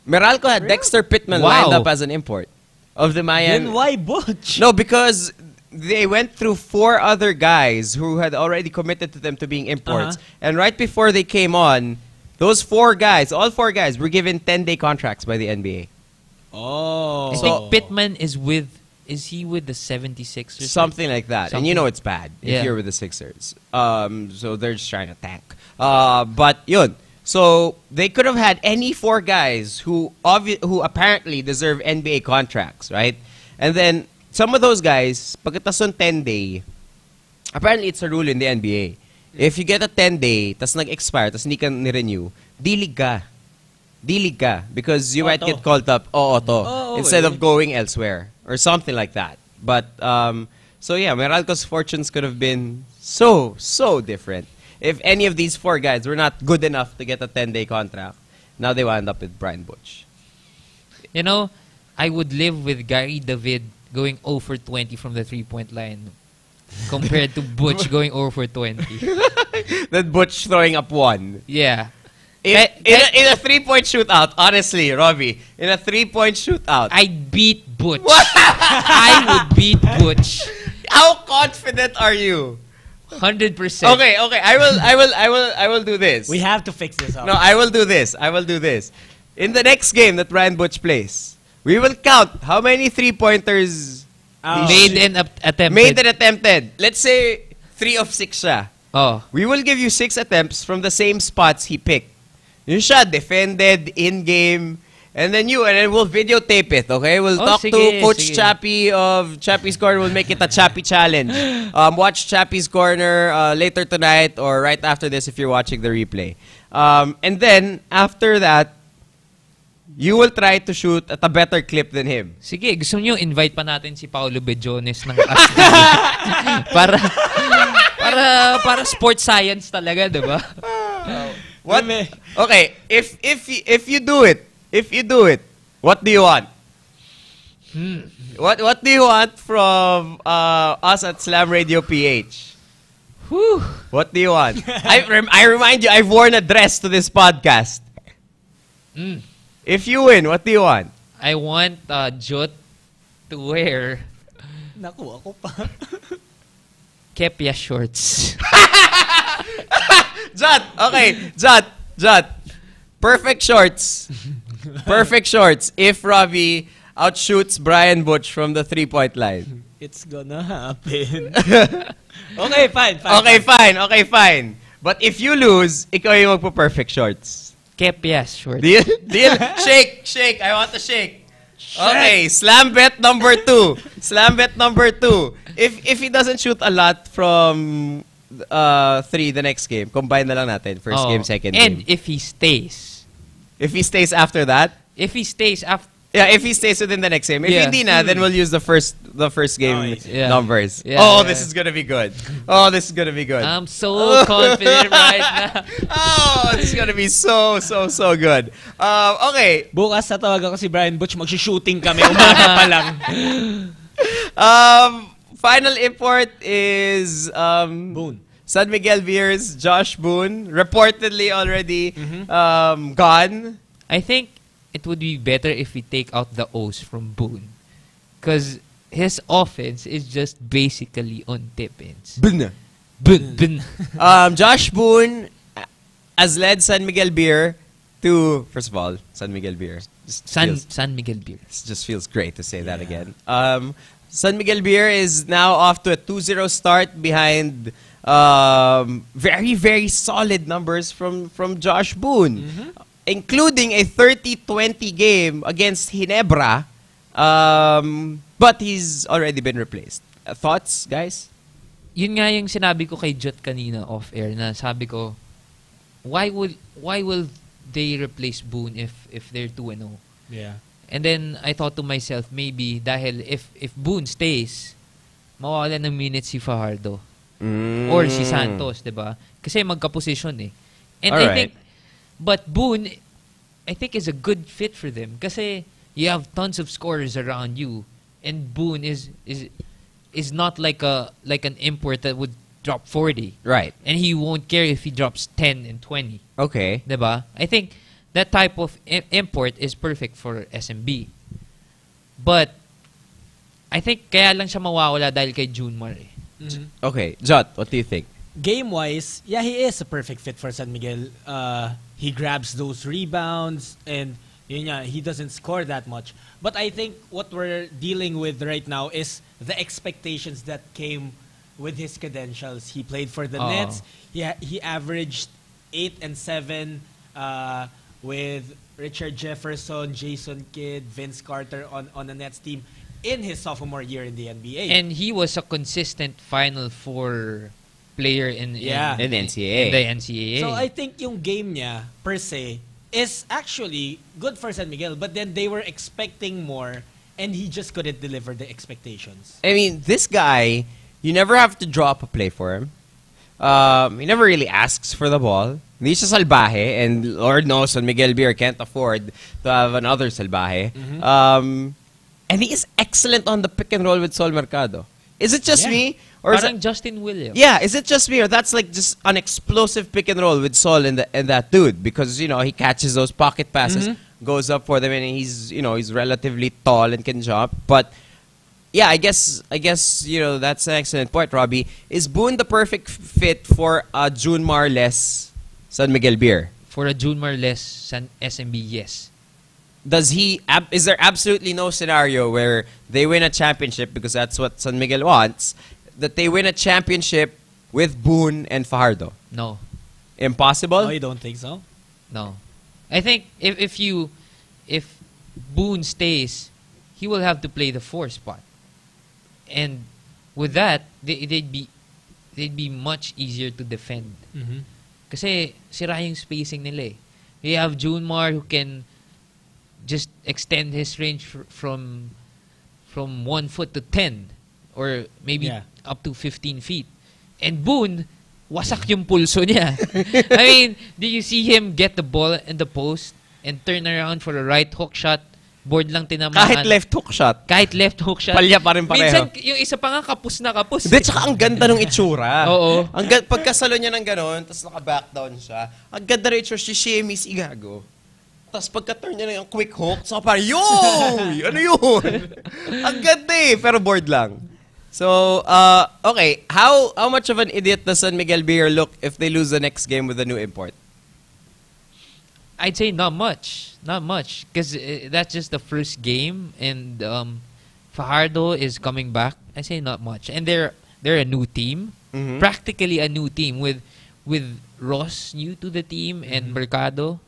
Meralco had Dexter Pittman lined up as an import of the Miami. Then why Butch? No, because they went through 4 other guys who had already committed to them to being imports. And right before they came on, those 4 guys, all 4 guys, were given 10-day contracts by the NBA. Oh. I think Pittman is he with the 76ers? Something like that. And you know it's bad if you're with the Sixers. So they're just trying to tank. But yun. So they could have had any 4 guys who apparently deserve NBA contracts, right? And then some of those guys, pagkatapos ng 10-day, apparently it's a rule in the NBA. If you get a 10-day, tas nag-expire, tas hindi ka ni-renew, dilig ka. Because you might get called up, instead of going elsewhere. Or something like that. But, so yeah, Meralco's fortunes could have been so different. If any of these 4 guys were not good enough to get a 10-day contract, now they wound up with Brian Butch. You know, I would live with Gary David going 0 for 20 from the 3-point line compared to Butch going 0 for 20. That Butch throwing up 1. Yeah. In a 3-point shootout, honestly, Robbie, in a 3-point shootout, I'd beat Butch. I would beat Butch. How confident are you? 100%. Okay. I will do this. We have to fix this up. No, I will do this. In the next game that Brian Butch plays, we will count how many 3-pointers Made and attempted. Made and attempted. Let's say 3 of 6 siya. Oh. We will give you 6 attempts from the same spots he picked. Yun siya, defended, in-game, and then we'll videotape it, okay? We'll talk to Coach Chappie of Chappie's Corner. We'll make it a Chappie challenge. Watch Chappie's Corner later tonight or right after this if you're watching the replay. And then, after that, you will try to shoot at a better clip than him. Sige, gusto niyo invite pa natin si Paolo Bejones ng Asti. para sports science talaga, 'di ba? What? Okay, if you do it, what do you want? What do you want from us at Slam Radio PH? Whew. What do you want? I remind you, I've worn a dress to this podcast. If you win, what do you want? I want Jot to wear Naku, ako pa. kepia shorts. Jot, okay, Jot. Perfect shorts. Perfect shorts if Robbie outshoots Brian Butch from the 3-point line. It's gonna happen. Okay, fine. But if you lose, ikaw yung magpo-perfect shorts. Kepia shorts. Deal? Shake. I want to shake. Okay, slam bet number 2. If he doesn't shoot a lot from 3 the next game, combine na lang natin. First game, second game. And if he stays. If he stays after that? If he stays after. Yeah, if he stays within the next game. If hindi na, then we'll use the first game numbers. This is gonna be good. I'm so confident right now. This is gonna be so good. Okay. Bukas tatawagan ko si Brian Butch, mag-shooting kami, umaga pa lang. Final import is Boone. San Miguel Beers, Josh Boone, reportedly already gone. I think it would be better if we take out the O's from Boone. Because his offense is just basically on tip-ins. Boone. Josh Boone has led San Miguel Beer to, first of all, San Miguel Beer. San Miguel Beer. Just feels great to say that again. San Miguel Beer is now off to a 2-0 start behind very, very solid numbers from Josh Boone. Including a 30-20 game against Ginebra. But he's already been replaced. Thoughts, guys? Yun nga yung sinabi ko kay Jot kanina off-air na sabi ko, why will they replace Boone if they're 2-0? Yeah. And then I thought to myself, maybe dahil if Boone stays, mawawalan ng minutes si Fajardo. Or si Santos, 'di ba? Kasi magka-position eh. And I think but Boone, I think, is a good fit for them kasi you have tons of scorers around you, and Boone is not like an import that would drop 40. Right. And he won't care if he drops 10 and 20. Okay. Diba? I think that type of import is perfect for SMB. But I think kaya lang siya mawawala dahil kay Junmar eh. Okay. Jot, what do you think? Game-wise, yeah, he is a perfect fit for San Miguel. He grabs those rebounds and he doesn't score that much. But I think what we're dealing with right now is the expectations that came with his credentials. He played for the Nets. He averaged 8 and 7 with Richard Jefferson, Jason Kidd, Vince Carter on the Nets team in his sophomore year in the NBA. And he was a consistent Final Four player in the NCAA. So I think yung game niya per se is actually good for San Miguel, but then they were expecting more and he just couldn't deliver the expectations. I mean, this guy, you never have to draw up a play for him. He never really asks for the ball. Hindi siya salbahe, and Lord knows San Miguel Beer can't afford to have another salbahe. And he is excellent on the pick and roll with Sol Mercado. Is it just me? Or Parang Justin Williams. Yeah, is it just me, or that's like just an explosive pick and roll with Sol and that dude? Because, he catches those pocket passes, goes up for them, and he's relatively tall and can jump. But yeah, I guess that's an excellent point, Robbie. Is Boone the perfect fit for a Junmar-less San Miguel Beer? For a Junmar-less SMB, yes. is there absolutely no scenario where they win a championship, because that's what San Miguel wants, that they win a championship with Boone and Fajardo? No. Impossible? Oh, you don't think so? No. I think if Boone stays, he will have to play the 4 spot. And with that, they'd be much easier to defend. Mm-hmm. Kasi sira yung spacing nila eh. You have Junmar who can just extend his range from 1 foot to 10 or maybe up to 15 feet. And Boone, wasak yung pulso niya. I mean, do you see him get the ball in the post and turn around for a right hook shot? Board lang tinamaan. Kahit left hook shot. Kahit left hook shot. Palya pa rin pareho. Minsan, yung isa pa nga kapus na kapus. Hindi, tsaka ang ganda ng itsura. Oo. Pagkasalo niya ng gano'n, tapos naka-back down siya, ang ganda ng itsura, shishimi si Gago. Tapos pagka-turn niya ng quick hook, so parang, yo! Ano yun? Ang ganda eh, pero board lang. So, okay, how much of an idiot does San Miguel Beer look if they lose the next game with a new import? I'd say not much. Not much. Because that's just the first game. And Fajardo is coming back. I say not much. And they're a new team. Mm-hmm. Practically a new team with Ross new to the team and Mercado.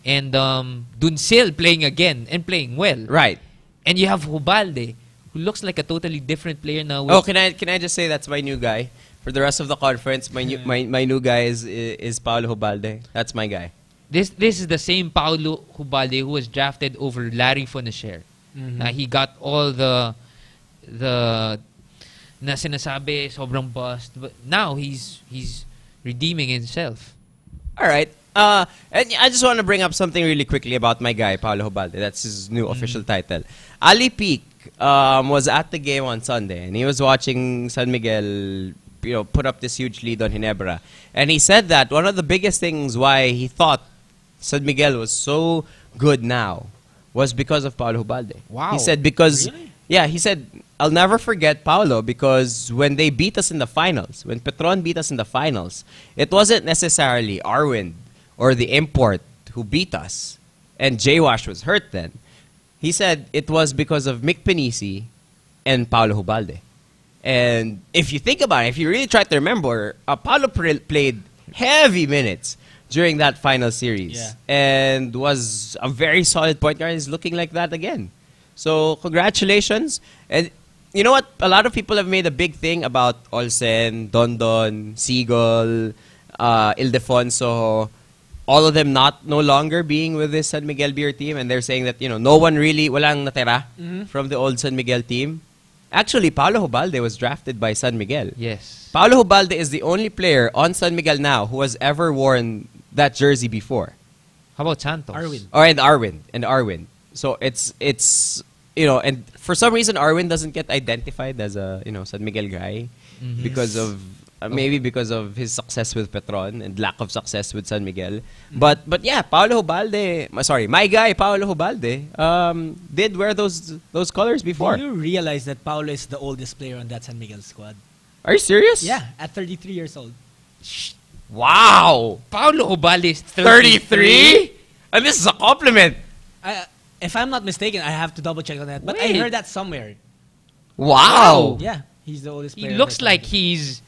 And Duncil playing again and playing well. Right. And you have Hubalde, who looks like a totally different player now. Oh, can I just say that's my new guy? For the rest of the conference, my new guy is Paulo Hubalde. That's my guy. This is the same Paulo Hubalde who was drafted over Larry Fonacher. Mm-hmm. He got all the na sinasabi sobrang bust, but now he's redeeming himself. All right. And I just want to bring up something really quickly about my guy Paulo Hubalde. That's his new official title. Ali Peak was at the game on Sunday, and he was watching San Miguel, put up this huge lead on Ginebra, and he said that one of the biggest things why he thought San Miguel was so good now was because of Paulo Hubalde. Wow. He said because... Really? Yeah, he said, I'll never forget Paulo because when they beat us in the finals, when Petron beat us in the finals, it wasn't necessarily Arwind or the import who beat us, and Jaywash was hurt then. He said it was because of Mick Penisi and Paulo Hubalde. And if you think about it, if you really try to remember, Paulo played heavy minutes during that final series and was a very solid point guard. He's looking like that again. So congratulations. And you know what? A lot of people have made a big thing about Olsen, Dondon, Seagull, Ildefonso, all of them no longer being with this San Miguel Beer team, and they're saying that no one really walang natira from the old San Miguel team. Actually, Paulo Hubalde was drafted by San Miguel. Yes. Paulo Hubalde is the only player on San Miguel now who has ever worn that jersey before. How about Santos? Arwind. And Arwind. So it's and for some reason Arwind doesn't get identified as a San Miguel guy because of maybe because of his success with Petron and lack of success with San Miguel. But yeah, Paulo Hubalde, sorry, my guy Paulo Hubalde did wear those colors before. Do you realize that Paulo is the oldest player on that San Miguel squad? Are you serious? Yeah, at 33 years old. Wow. Paulo Hubalde is 33? And this is a compliment. If I'm not mistaken, I have to double check on that. But I Wait. heard that somewhere. Wow. Yeah, he's the oldest player. He looks like he's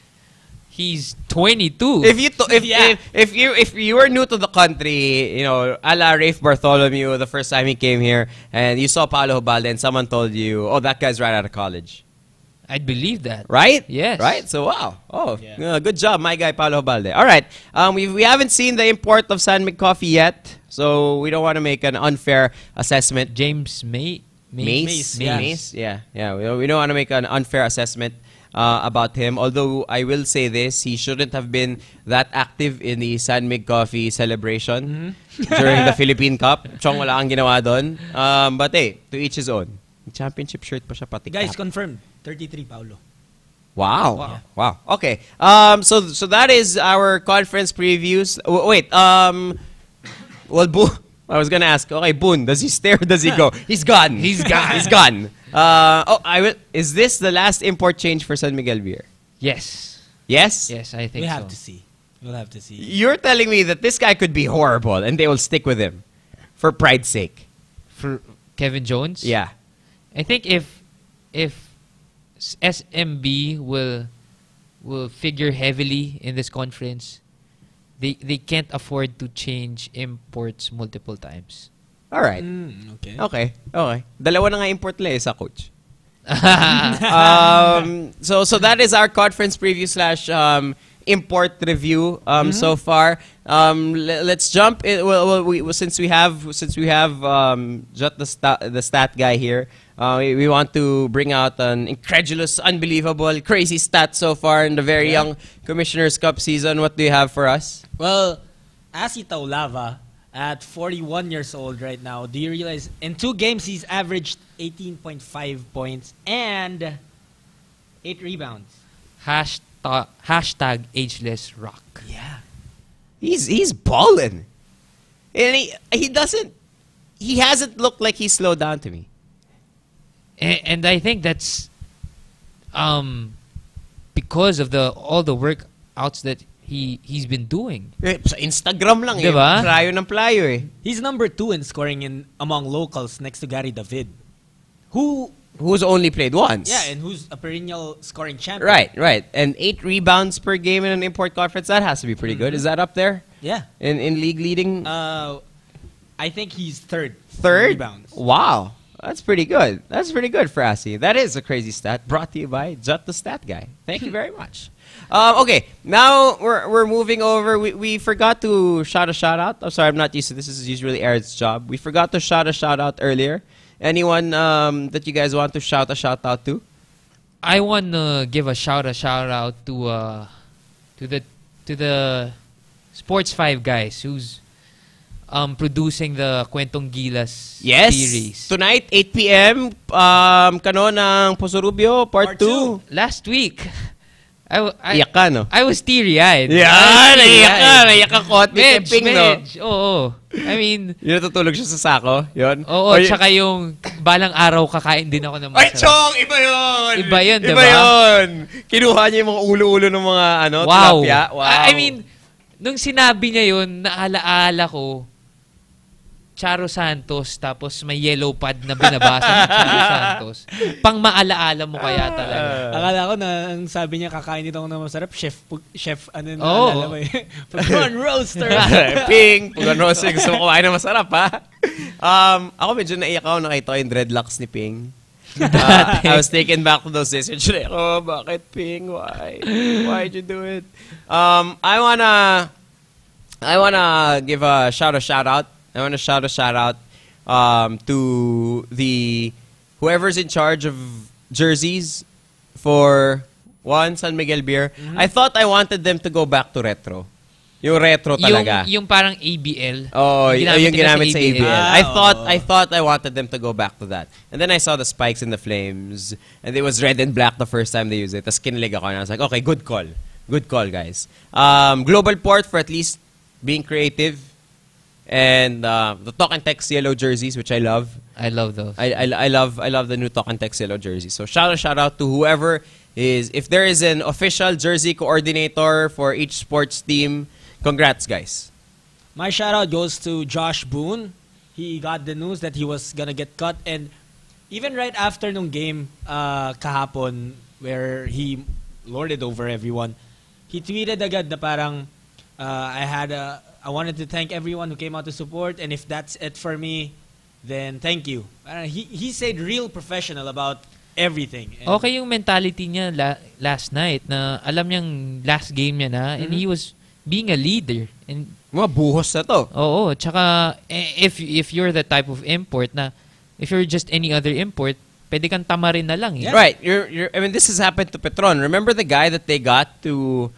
22. If you were new to the country, a la Rafe Bartholomew, the first time he came here, and you saw Paulo Hubalde and someone told you, oh, that guy's right out of college. I'd believe that. Right? Yes. Right? So, wow. Oh, Yeah. Good job, my guy, Paulo Hubalde. All right. We haven't seen the import of San Mig Coffee yet, so we don't want to make an unfair assessment. James Mace? yeah. Yeah. We don't want to make an unfair assessment about him. Although, I will say this, he shouldn't have been that active in the San Mig Coffee celebration during the Philippine Cup. Chong wala ang ginawa doon. But hey, to each his own. Championship shirt pa siya pati Guys, cap. confirmed. 33, Paulo. Wow. Okay. So that is our conference previews. Wait. Well, I was gonna ask. Okay, Boone, does he stay or does he go? He's gone. He's gone. Is this the last import change for San Miguel Beer? Yes. Yes. Yes, I think We so. have to see. We'll have to see. You're telling me that this guy could be horrible and they will stick with him for pride's sake. for Kevin Jones. Yeah. I think if SMB will figure heavily in this conference, they can't afford to change imports multiple times. All right. Okay. Okay. Dalawa na nga import nila sa coach. So that is our conference preview / import review so far. Let's jump in. Well, since we have Jot the stat guy here, we want to bring out an incredulous, unbelievable, crazy stat so far in the very young Commissioner's Cup season. What do you have for us? Well, Asi Taulava, at 41 years old right now, do you realize in 2 games he's averaged 18.5 points and 8 rebounds? Hashtag ageless rock. Yeah. He's balling. And he hasn't looked like he slowed down to me. And I think that's because of all the workouts that he's been doing. Sa Instagram lang diba? Playo ng playo eh. He's number 2 in scoring among locals next to Gary David, who's only played once. Yeah, and who's a perennial scoring champion. Right. And 8 rebounds per game in an import conference, that has to be pretty good. Is that up there? Yeah. In league leading? I think he's third. Third? Rebounds. Wow. That's pretty good. That's pretty good for Asi. That is a crazy stat. Brought to you by Jot the Stat Guy. Thank you very much. Okay, now we're moving over. We forgot to shout out. I'm sorry, I'm not used to this. This is usually Aaron's job. We forgot to shout out earlier. Anyone that you guys want to shout out to? I want to give a shout out to the Sports 5 guys who's producing the Kwentong Gilas series. Tonight 8 p.m. Kano ng Posorubio Part 2. Last week. Iyak ka, no? I was teary-eyed. Naiyak ka konti kay Ping, no? Oo. I mean... Yung natutulog siya sa sako, yun? Oo, tsaka yung balang araw kakain din ako ng masarap. Ay, Chong! Iba yun! Iba yun, diba? Iba yun! Kinuha niya yung mga ulo-ulo ng mga tilapia. Wow! I mean, nung sinabi niya yun, naalaala ko, Charo Santos, tapos may yellow pad na binabasa ng Charo Santos. Pang maalaala mo kaya talaga. Akala ko na ang sabi niya kakain ito ng masarap, chef naalala mo eh. Pugon roaster. Ping, Pugon roaster. Gusto mo kumain na masarap, ha? Ako medyo naiyak ako nakita ko yung dreadlocks ni Ping. I was taken back to those days. Like, bakit Ping? Why? Why'd you do it? I wanna give a shout out. I want to shout out to the whoever's in charge of jerseys for San Miguel Beer. I thought I wanted them to go back to retro. Yung retro talaga. Yung parang ABL. Oh, yung ginamit sa ABL. I Oh. thought I wanted them to go back to that. And then I saw the spikes and the flames, and it was red and black the first time they used it. Tapos kinilig ako, and I was like, okay, good call. Good call, guys. Global Port for at least being creative. And the Talk and Text yellow jerseys, which I love. I love those. I love the new Talk and Text yellow jerseys. So shout out to whoever is, if there is an official jersey coordinator for each sports team, congrats, guys. My shout out goes to Josh Boone. He got the news that he was gonna get cut, and even right after nung game kahapon where he lorded over everyone, he tweeted agad na parang I wanted to thank everyone who came out to support, and if that's it for me, then thank you. He stayed real professional about everything. And okay yung mentality niya last night na alam niyang last game niya na, and he was being a leader. And mga buhos na to. Oo, tsaka if you're the type of import na, if you're just any other import, pwede kang tamarin na lang. Yeah. Right. I mean, this has happened to Petron. Remember the guy that they got to,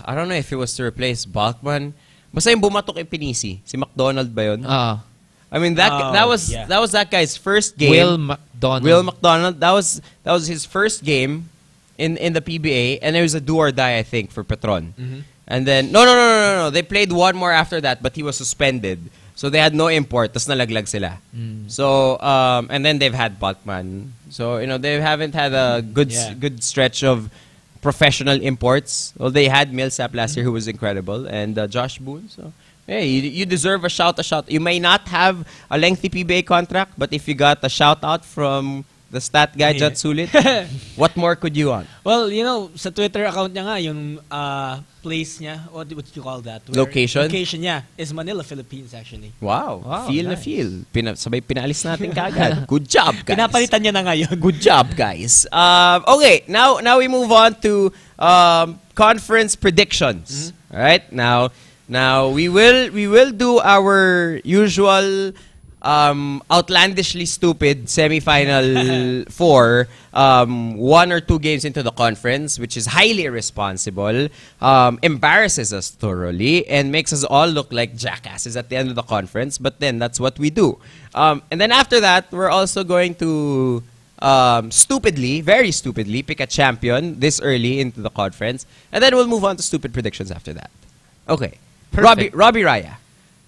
I don't know if it was to replace Balkman. Basta yung bumatok kay Pinisi. Si McDonald ba yun? I mean, that was that guy's first game. Will McDonald. That was his first game in the PBA, and it was a do or die, I think, for Petron. And then no. They played one more after that, but he was suspended, so they had no import. Tas nalaglag sila. So and then they've had Balkman. So they haven't had a good stretch of professional imports. Well, they had Millsap last year, who was incredible, and Josh Boone. So, hey, you deserve a shout. You may not have a lengthy PBA contract, but if you got a shout out from the stat guy, Jat Sulit, what more could you want? Well, sa Twitter account niya nga, yung place niya, what you call that? Location? Location niya is Manila, Philippines, actually. Wow. Feel nice. na feel. Sabay pinalis natin kagad. Good job, guys. Pinapalitan niya na ngayon. Good job, guys. Okay, now we move on to conference predictions. All right? Now we will do our usual outlandishly stupid semi-final for 1 or 2 games into the conference, which is highly irresponsible, embarrasses us thoroughly, and makes us all look like jackasses at the end of the conference. But then that's what we do. And then after that, we're also going to stupidly, very stupidly, pick a champion this early into the conference, and then we'll move on to stupid predictions after that. Okay, Perfect. Robbie Raya.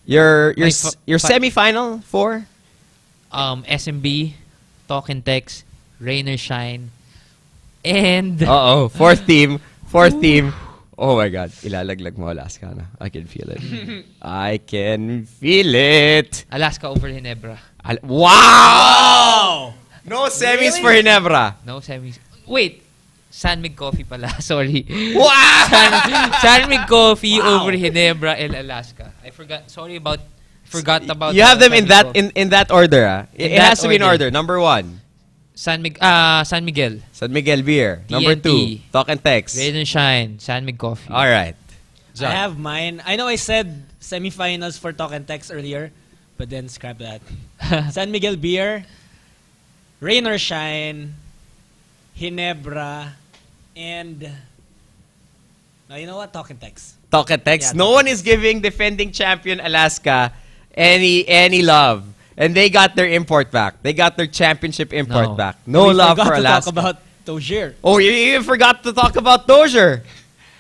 Your My semi-final for? SMB, Talk and Text, Rain or Shine, and... Uh-oh. Fourth team. Oh my God. Ilalaglag mo Alaska na. I can feel it. I can feel it. Alaska over Ginebra. Wow! No semis for Ginebra. No semis. Wait, San Mig Coffee pala. Sorry. Wow! San Mig Coffee over Ginebra and Alaska. Forgot about. You have them in San Mig in that order. Ah. It that has to be in order. Number 1. San Miguel. San Miguel Beer. Number 2. Talk and Text. Rain and Shine. San Mig Coffee. All right. I have mine. I know I said semifinals for Talk and Text earlier, but then scrap that. San Miguel Beer, Rain or Shine, Ginebra, and you know what? Talk and Text. Talk and Text. Yeah, no one is giving defending champion Alaska any love. And they got their import back. They got their championship import back. No we love for forgot to Alaska. talk about Dozier. Oh, you even forgot to talk about Dozier.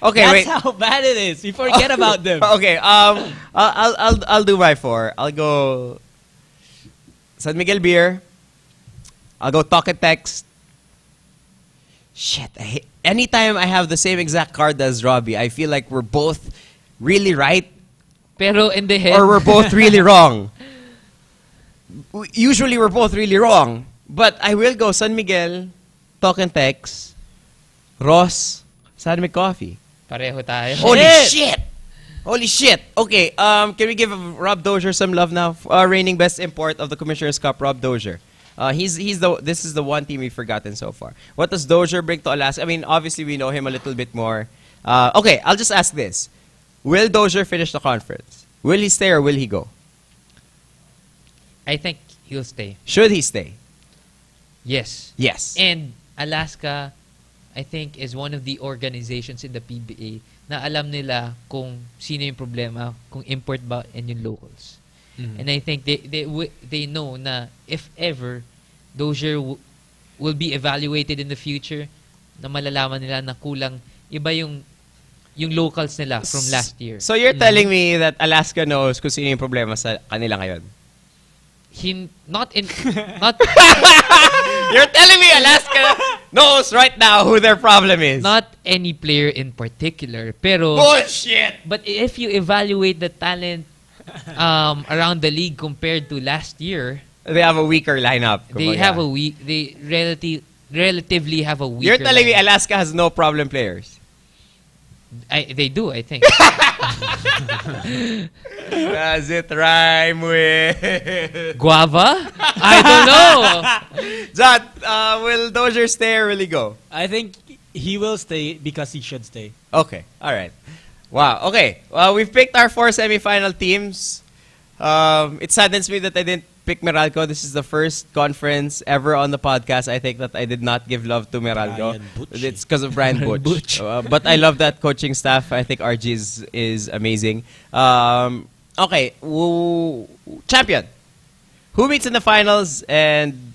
Okay, That's wait. how bad it is. We forget about them. Okay, I'll do my 4. I'll go San Miguel Beer. I'll go Talk and Text. Shit, anytime I have the same exact card as Robbie, I feel like we're both really right Pero in the head. or we're both really wrong. Usually we're both really wrong. But I will go San Miguel, Talk and Text, Ross, San Mig Coffee. Pareho tayo. Holy shit! Okay, can we give Rob Dozier some love now? Reigning best import of the Commissioner's Cup, Rob Dozier. This is the one team we've forgotten so far. What does Dozier bring to Alaska? I mean, obviously we know him a little bit more. Okay, I'll just ask this: will Dozier finish the conference? Will he stay or will he go? I think he'll stay. Should he stay? Yes. Yes. And Alaska, I think, is one of the organizations in the PBA na alam nila kung sino yung problema, kung import ba and yung locals. Mm-hmm. And I think they know na if ever Dozier will be evaluated in the future, na malalaman nila na kulang iba yung locals nila from last year. So you're telling me that Alaska knows kung sino yung problema sa kanila ngayon? Not You're telling me Alaska knows right now who their problem is? not any player in particular, pero Bullshit! but if you evaluate the talent around the league compared to last year, They have a weaker lineup. they relatively have a weaker. You're telling me lineup. Alaska has no problem players? They do, I think. Does it rhyme with... Guava? I don't know. Jat, will Dozier stay or will he go? I think he will stay because he should stay. Okay, alright. Wow, okay. Well, we've picked our 4 semifinal teams. It saddens me that I didn't pick Meralco. This is the first conference ever on the podcast, I think, that I did not give love to Meralco. Brian Butch. It's because of Brian Butch. But I love that coaching staff. I think RG is amazing. Okay, champion. Who meets in the finals and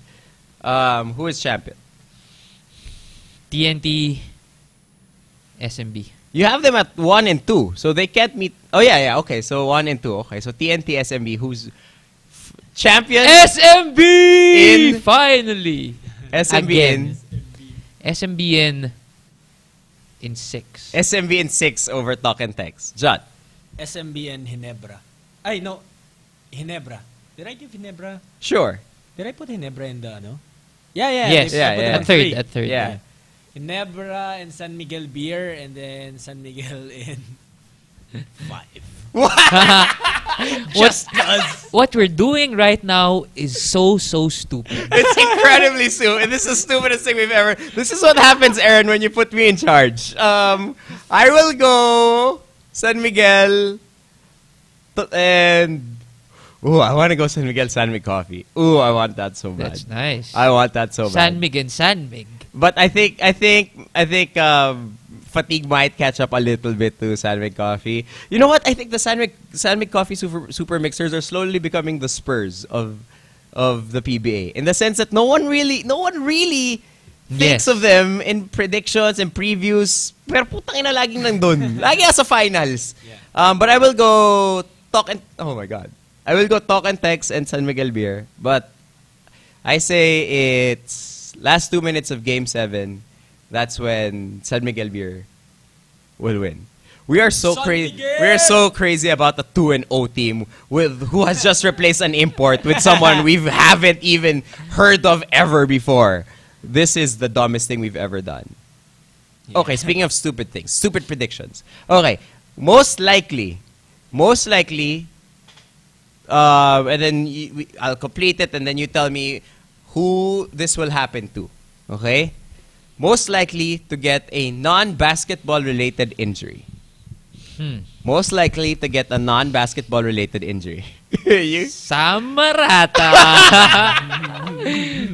who is champion? TNT, SMB. You have them at 1 and 2, so they can't meet. Oh yeah. Okay, so 1 and 2. Okay, so TNT, SMB, who's champion? SMB! In- Finally! SMB Again. in. SMBN in 6. SMB in 6 over Talk and Text. John. SMB and Ginebra. Ay, no. Ginebra. Did I give Ginebra? Sure. Did I put Ginebra in the ano? Yeah. Yes, I put them yeah. in three. At third. Yeah. Ginebra and San Miguel Beer, and then San Miguel in 5. What we're doing right now is so stupid. It's incredibly stupid. This is the stupidest thing we've ever... This is what happens, Aaron, when you put me in charge. I will go San Miguel and... Ooh, I want to go San Miguel, San Mig Coffee. Ooh, I want that so bad. That's nice. I want that so bad. San Mig and San Mig. But I think fatigue might catch up a little bit to San Mig Coffee. You know what? I think the San Mig Coffee super mixers are slowly becoming the Spurs of the PBA, in the sense that no one really thinks of them in predictions and previews. Pero putang ina, laging nandun. Lagi nasa finals. Yeah. But I will go Talk and... Oh my God. I will go Talk and Text and San Miguel Beer. But I say it's last 2 minutes of Game 7. That's when San Miguel Beer will win. We are so crazy. We are so crazy about the 2-0 team who has just replaced an import with someone we haven't even heard of ever before. This is the dumbest thing we've ever done. Yeah. Okay, speaking of stupid things, stupid predictions. Okay, most likely, and then I'll complete it, and then you tell me who this will happen to. Okay? Most likely to get a non-basketball related injury. Most likely to get a non-basketball related injury. Samarata.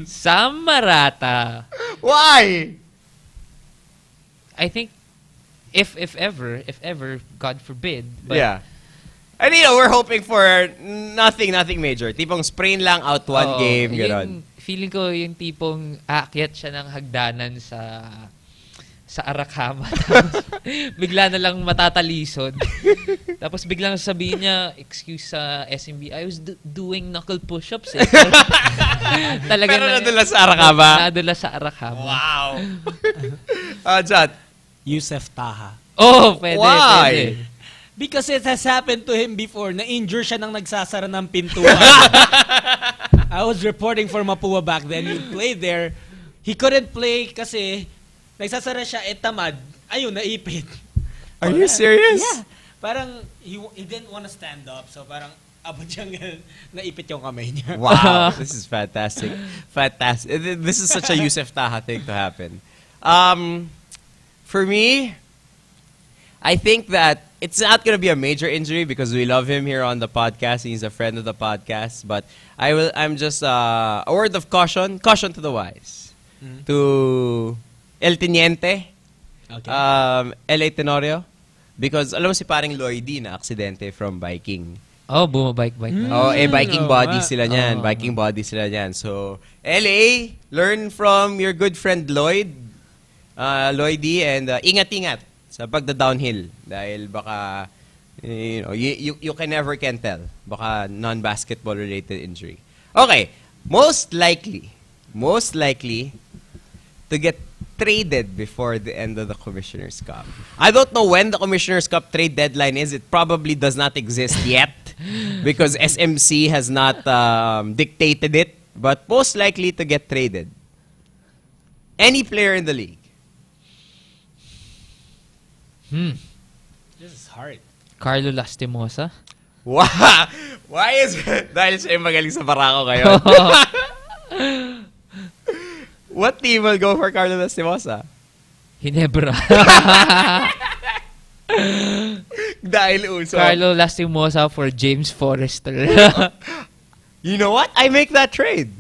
Samarata. Why? I think if ever, God forbid. But yeah. And we're hoping for nothing major. Tipong sprain lang, out one game, gano'n. Feeling ko yung tipong aakyat siya ng hagdanan sa Arakama. Tapos bigla na lang matatalisod. Tapos biglang sabihin niya, excuse sa SMB, I was doing knuckle push-ups eh. Talaga pero nadula sa Arakama? Nadula sa Arakama. Wow. Jad? Yusef Taha. Oh, pwede. Why? Pwede. Because it has happened to him before. Na-injure siya nang nagsasara ng pintuan. I was reporting for Mapua back then. He played there. He couldn't play kasi nagsasara siya, tamad. Ayun, naipit. Are you serious? Yeah. Parang he didn't want to stand up. So parang abot siyang naipit yung kamay niya. Wow. This is fantastic. Fantastic. This is such a Yusef Taha thing to happen. For me, I think that it's not going to be a major injury because we love him here on the podcast. He's a friend of the podcast. But I'm just a word of caution to the wise. To El Teniente, Okay. L.A. Tenorio, because alam mo si paring Lloydie na aksidente from biking. Oh, bumabike na. Biking body sila niyan. Biking body sila niyan. So, LA, learn from your good friend Lloydie, and ingat-ingat sa pagda-downhill dahil baka you can never tell. Baka non-basketball related injury. Okay, most likely to get traded before the end of the Commissioner's Cup. I don't know when the Commissioner's Cup trade deadline is. It probably does not exist yet because SMC has not dictated it, but most likely to get traded. Any player in the league. This is hard. Carlo Lastimosa. Wow! Why is it? Dahil siya yung magaling sa Barako ngayon. What team will go for Carlo Lastimosa? Ginebra. Dahil uso. Carlo Lastimosa for James Forrester. You know what? I make that trade.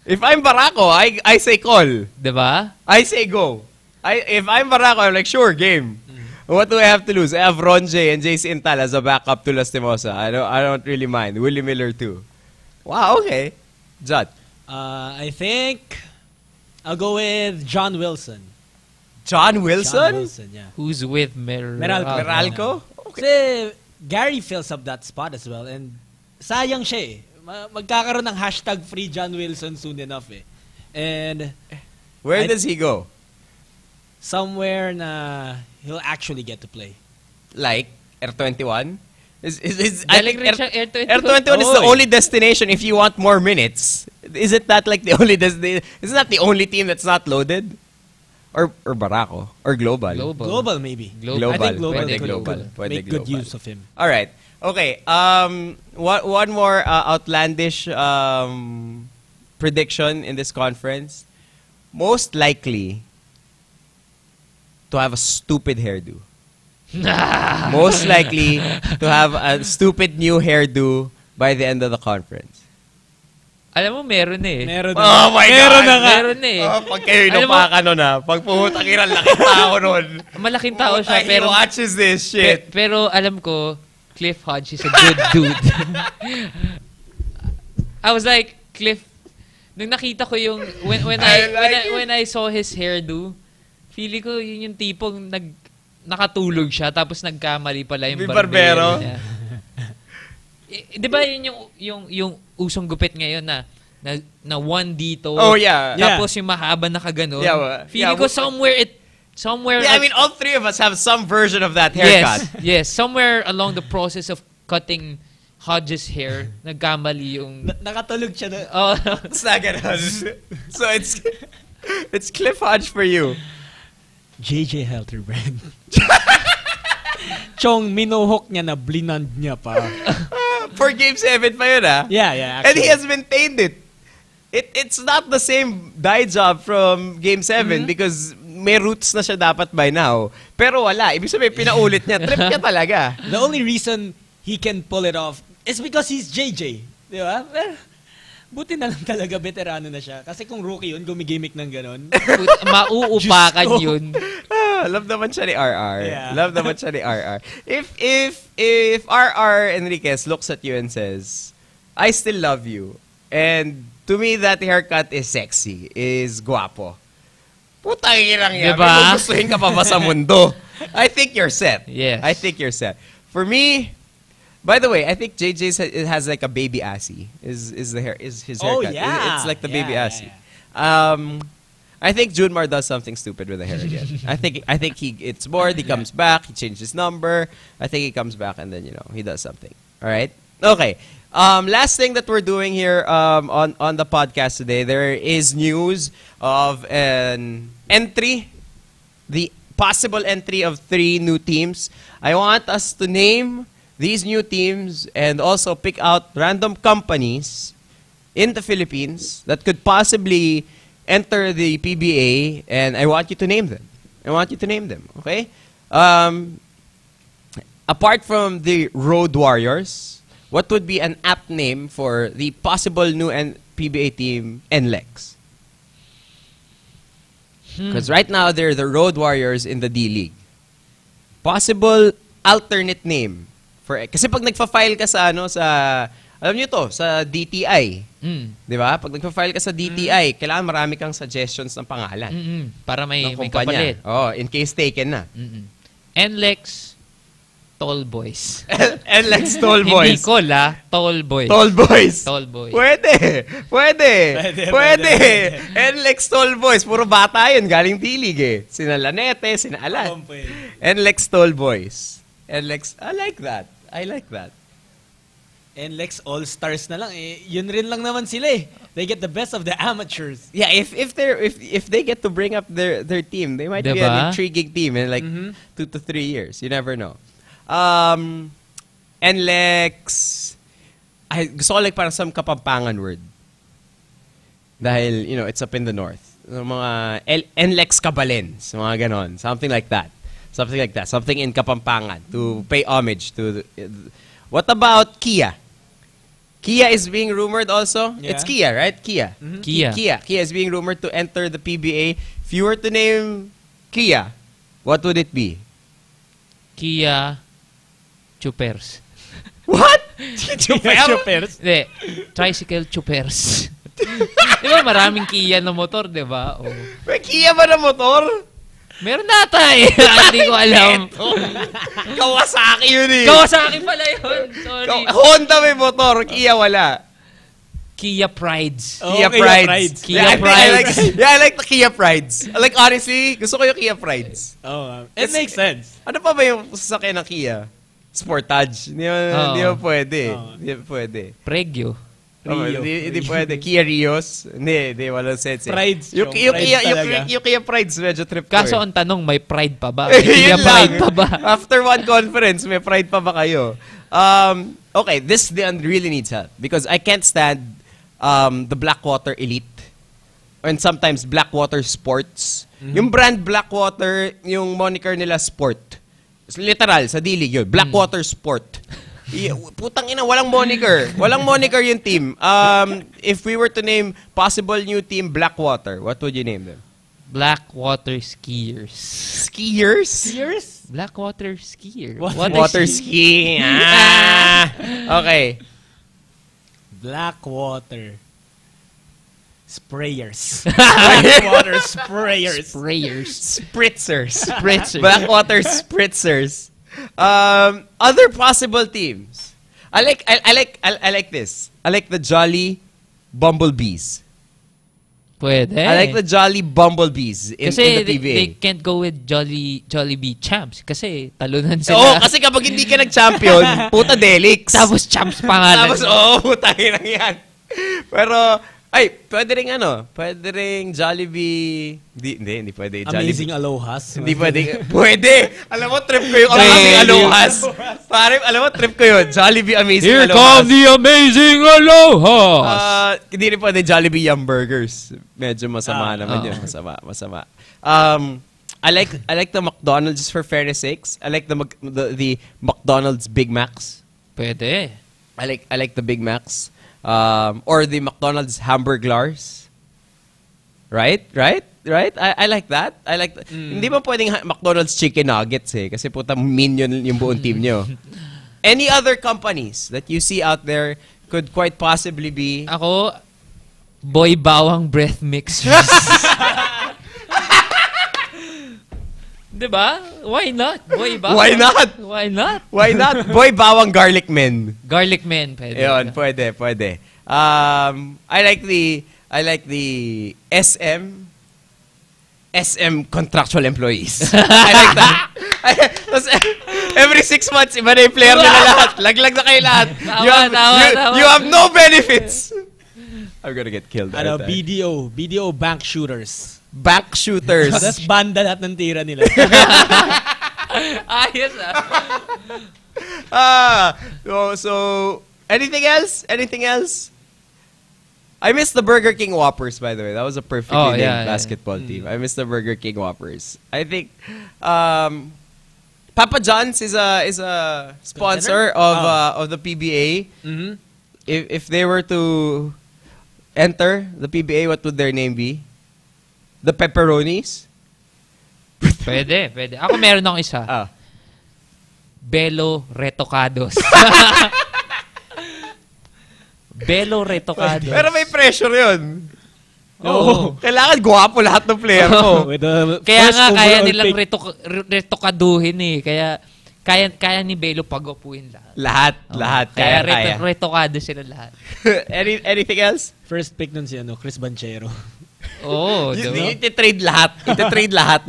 If I'm Barako, I say call. Diba? I say go. If I'm Barako, I'm like, sure, game. What do I have to lose? I have Ronje and JC Intal as a backup to Lastimosa. I don't really mind. Willie Miller too. Wow, okay. Jot. I think I'll go with John Wilson. John Wilson? John Wilson, yeah. Who's with Meralco? Okay. Kasi Gary fills up that spot as well. And sayang siya eh. Magkakaroon ng hashtag free John Wilson soon enough eh. And where does he go? somewhere na he'll actually get to play. Like Air21? Galing rin siyang Air21. Air21 is the only destination if you want more minutes. Isn't that like the only destination? Isn't that the only team that's not loaded? Or Barako? Or Global? Global maybe. Global. I think Global Pwede could Global. Pwede make good Global. use of him. All right. Okay. One more outlandish prediction in this conference. Most likely to have a stupid hairdo. Most likely to have a stupid new hairdo by the end of the conference. Alam mo, meron eh. Meron Oh my meron God! na nga. Meron eh. Oh, pag kayo Alam mo- napaka na, pag pumutang ina, laking tao nun. Malaking tao siya, He pero... watches this shit. Pero alam ko, Cliff Hodge is a good dude. I was like, Cliff, nung nakita ko yung... When I saw his hairdo, feeling ko yun yung tipong nakatulog siya, tapos nagkamali pala yung Barbero. niya. Di ba yun yung usong gupit ngayon na one dito. Oh, yeah. Tapos yung mahaba na kaganon. Yeah, Feeling ko somewhere Yeah, I mean, all three of us have some version of that haircut. Yes, somewhere along the process of cutting Hodges' hair, nagkamali yung... Nakatulog siya na. Oh, It's not gonna. So it's Cliff Hodge for you. JJ Helterbrand. Chong, minuhok niya na blinand niya pa. For Game 7 pa yun, ah. Yeah, And he actually. has maintained it. It's not the same dye job from Game 7 because may roots na siya dapat by now. Pero wala. Ibig sabihin, pinaulit niya. Trip niya talaga. The only reason he can pull it off is because he's JJ. Di ba? Buti na lang talaga veterano na siya. Kasi kung rookie yun, gumigimik ng ganon. mauupakan Diyos ko. yun. Love naman siya ni RR. Yeah. Love naman siya ni RR. If RR Enriquez looks at you and says, I still love you, and to me that haircut is sexy, is guwapo. Putang inang yan. Diba? May gugustuhin ka pa ba sa mundo? I think you're set. Yes. I think you're set. For me, by the way, I think JJ's has like a baby assy. Is his haircut? Oh, yeah. It's like the baby Yeah, assy. I think Junmar does something stupid with the hair again. I think he gets bored. He comes back. He changed his number. I think he comes back and then he does something. All right. Okay. Last thing that we're doing here on the podcast today, there is news of an entry, the possible entry of 3 new teams. I want us to name these new teams and also pick out random companies in the Philippines that could possibly enter the PBA, and I want you to name them. Okay? Apart from the Road Warriors, what would be an apt name for the possible new PBA team, NLEX? Because right now, they're the Road Warriors in the D-League. Possible alternate name. Kasi pag nagfa-file ka sa alam nyo to, sa DTI. Di ba? Pag nagpa-file ka sa DTI, kailangan marami kang suggestions ng pangalan. Para may ng kapalit. kumpanya. Oh, in case taken na. NLEX, Tall Boys. NLEX Tall Hindi Boys. Call, Tall Boys. Tall Boys. Tall Boys. Pwede. NLEX Tall Boys. Puro bata yun. Galing D-League eh. Sina Lanete, sina Alan. NLEX Tall Boys. NLEX. I like that. NLEX All-Stars na lang. Yun rin lang naman sila eh. They get the best of the amateurs. Yeah, if they get to bring up their team, they might be Diba? an intriguing team in like 2 to 3 years. You never know. NLEX, gusto ko like parang some Kapampangan word. Dahil, it's up in the north. Mga NLEX Cabalens, mga ganon. Something like that. Something in Kapampangan to pay homage to what about Kia? Kia is being rumored also. Yeah. It's Kia, right? Kia. Kia. Kia is being rumored to enter the PBA. If you were to name Kia, what would it be? Kia Chupers. What? Chupers? Hindi. Tricycle Chupers. Di ba maraming Kia na motor, di ba? Oh. May Kia ba na motor? Meron nata eh. Hindi ko alam. Kawasaki yun eh. Kawasaki pala yun. Sorry. Honda may motor, Kia wala. Kia Prides. Kia Okay, Prides. Kia I Prides. I like the Kia Prides. Like, honestly, gusto ko yung Kia Prides. Oh, it makes sense. Ano pa ba yung sasakyan ng Kia? Sportage. Hindi mo pwede. Hindi pwede. Pregyo. Rio. Hindi pwede. Kia Rios. Hindi, walang sense. Prides, Yung Kia Prides, medyo trip ko. Kaso ang tanong, may pride pa ba? Yun Kia lang. Pride pa ba? After one conference, may pride pa ba kayo? Okay, this really needs help because I can't stand the Blackwater Elite and sometimes Blackwater Sports. Yung brand Blackwater, yung moniker nila Sport. Literal, sa dilig yun. Blackwater Sport. Putang ina, walang moniker. Walang moniker yung team. If we were to name possible new team Blackwater, what would you name them? Blackwater Skiers. Skiers? Years? Blackwater Skier. Water ski. Okay. Blackwater sprayers. Blackwater sprayers. Sprayers. Spritzers. Spritzers. Blackwater spritzers. Other possible teams. I like this. I like the Jolly Bumblebees. Pwede. I like the Jolly Bumblebees in Kasi the PBA. they can't go with Jollibee champs. Kasi talunan sila. Oo, kasi kapag hindi ka nag-champion, puta Delix. Tapos champs pangalan. Tapos, puta lang yan. Pero, pwede ring Jollibee. Hindi pwede. Amazing Alohas. Hindi pwede. Pwede! Alam mo, trip ko yung Amazing Alohas. Pare, alam mo, trip ko yun. Jollibee Amazing Here Alohas. come the Amazing Alohas! Hindi rin pwede Jollibee Yum Burgers. Medyo masama naman yun. Masama. I like the McDonald's for fairness sakes. I like the McDonald's Big Macs. Pwede. I like the Big Macs. Or the McDonald's Hamburglars. Right? I like that. Hindi ba pwedeng McDonald's Chicken Nuggets kasi puta minion yung buong team nyo. Any other companies that you see out there could quite possibly be... Ako, Boy Bawang Breath Mix. Diba? Why not? Boy Bawang. Why not? Why not? Why not? Boy Bawang Garlic Men. Garlic Men, pwede. Ayun, pwede. I like the SM contractual employees. I like that. Tapos, every 6 months, iba na yung player nila lahat. Laglag na kayo lahat. Tama. You have no benefits. I'm gonna get killed. BDO bank shooters. Bank shooters. Tapos banda lahat ng tira nila. Ayos So, anything else? I miss the Burger King Whoppers, by the way. That was a perfectly named basketball team. I miss the Burger King Whoppers. I think Papa John's is a sponsor of the PBA. Mm-hmm. If they were to enter the PBA, what would their name be? The Pepperonis? Pwede. Ako meron akong isa. Belo Retocados. Belo Retocados. Pero may pressure yun. Oo. Kailangan gwapo lahat ng player mo. Kaya nga, kaya nilang retokaduhin eh. Kaya ni Belo pagwapuin lahat. Lahat. Kaya retokado sila lahat. Anything else? First pick nun si Chris Banchero. Oo, diba? Iti-trade lahat.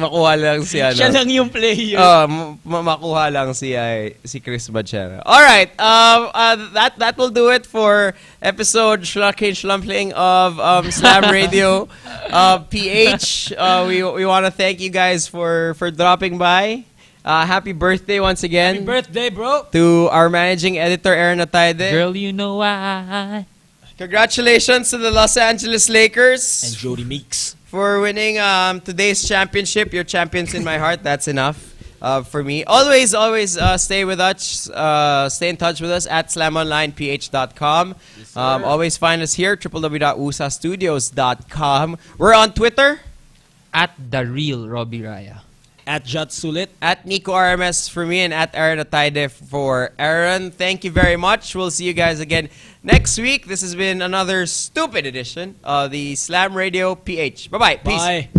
Makuha lang si Siya lang yung player. Makuha lang si Chris Banchero. Alright, that will do it for episode Schlumpling of Slam Radio PH. We want to thank you guys for dropping by. Happy birthday once again. Happy birthday, bro. To our managing editor, Aaron Atayde. Girl, you know why. Congratulations to the Los Angeles Lakers. And Jody Meeks. For winning today's championship. You're champions in my heart. That's enough for me. Always stay with us. Stay in touch with us at slamonlineph.com. Yes, always find us here, www.usastudios.com. We're on Twitter. At The Real Robbie Raya. At Jot Sulit. At Nico RMS for me, and at Aaron Atayde for Aaron. Thank you very much. We'll see you guys again next week. This has been another stupid edition of the Slam Radio PH. Bye-bye. Peace. Bye.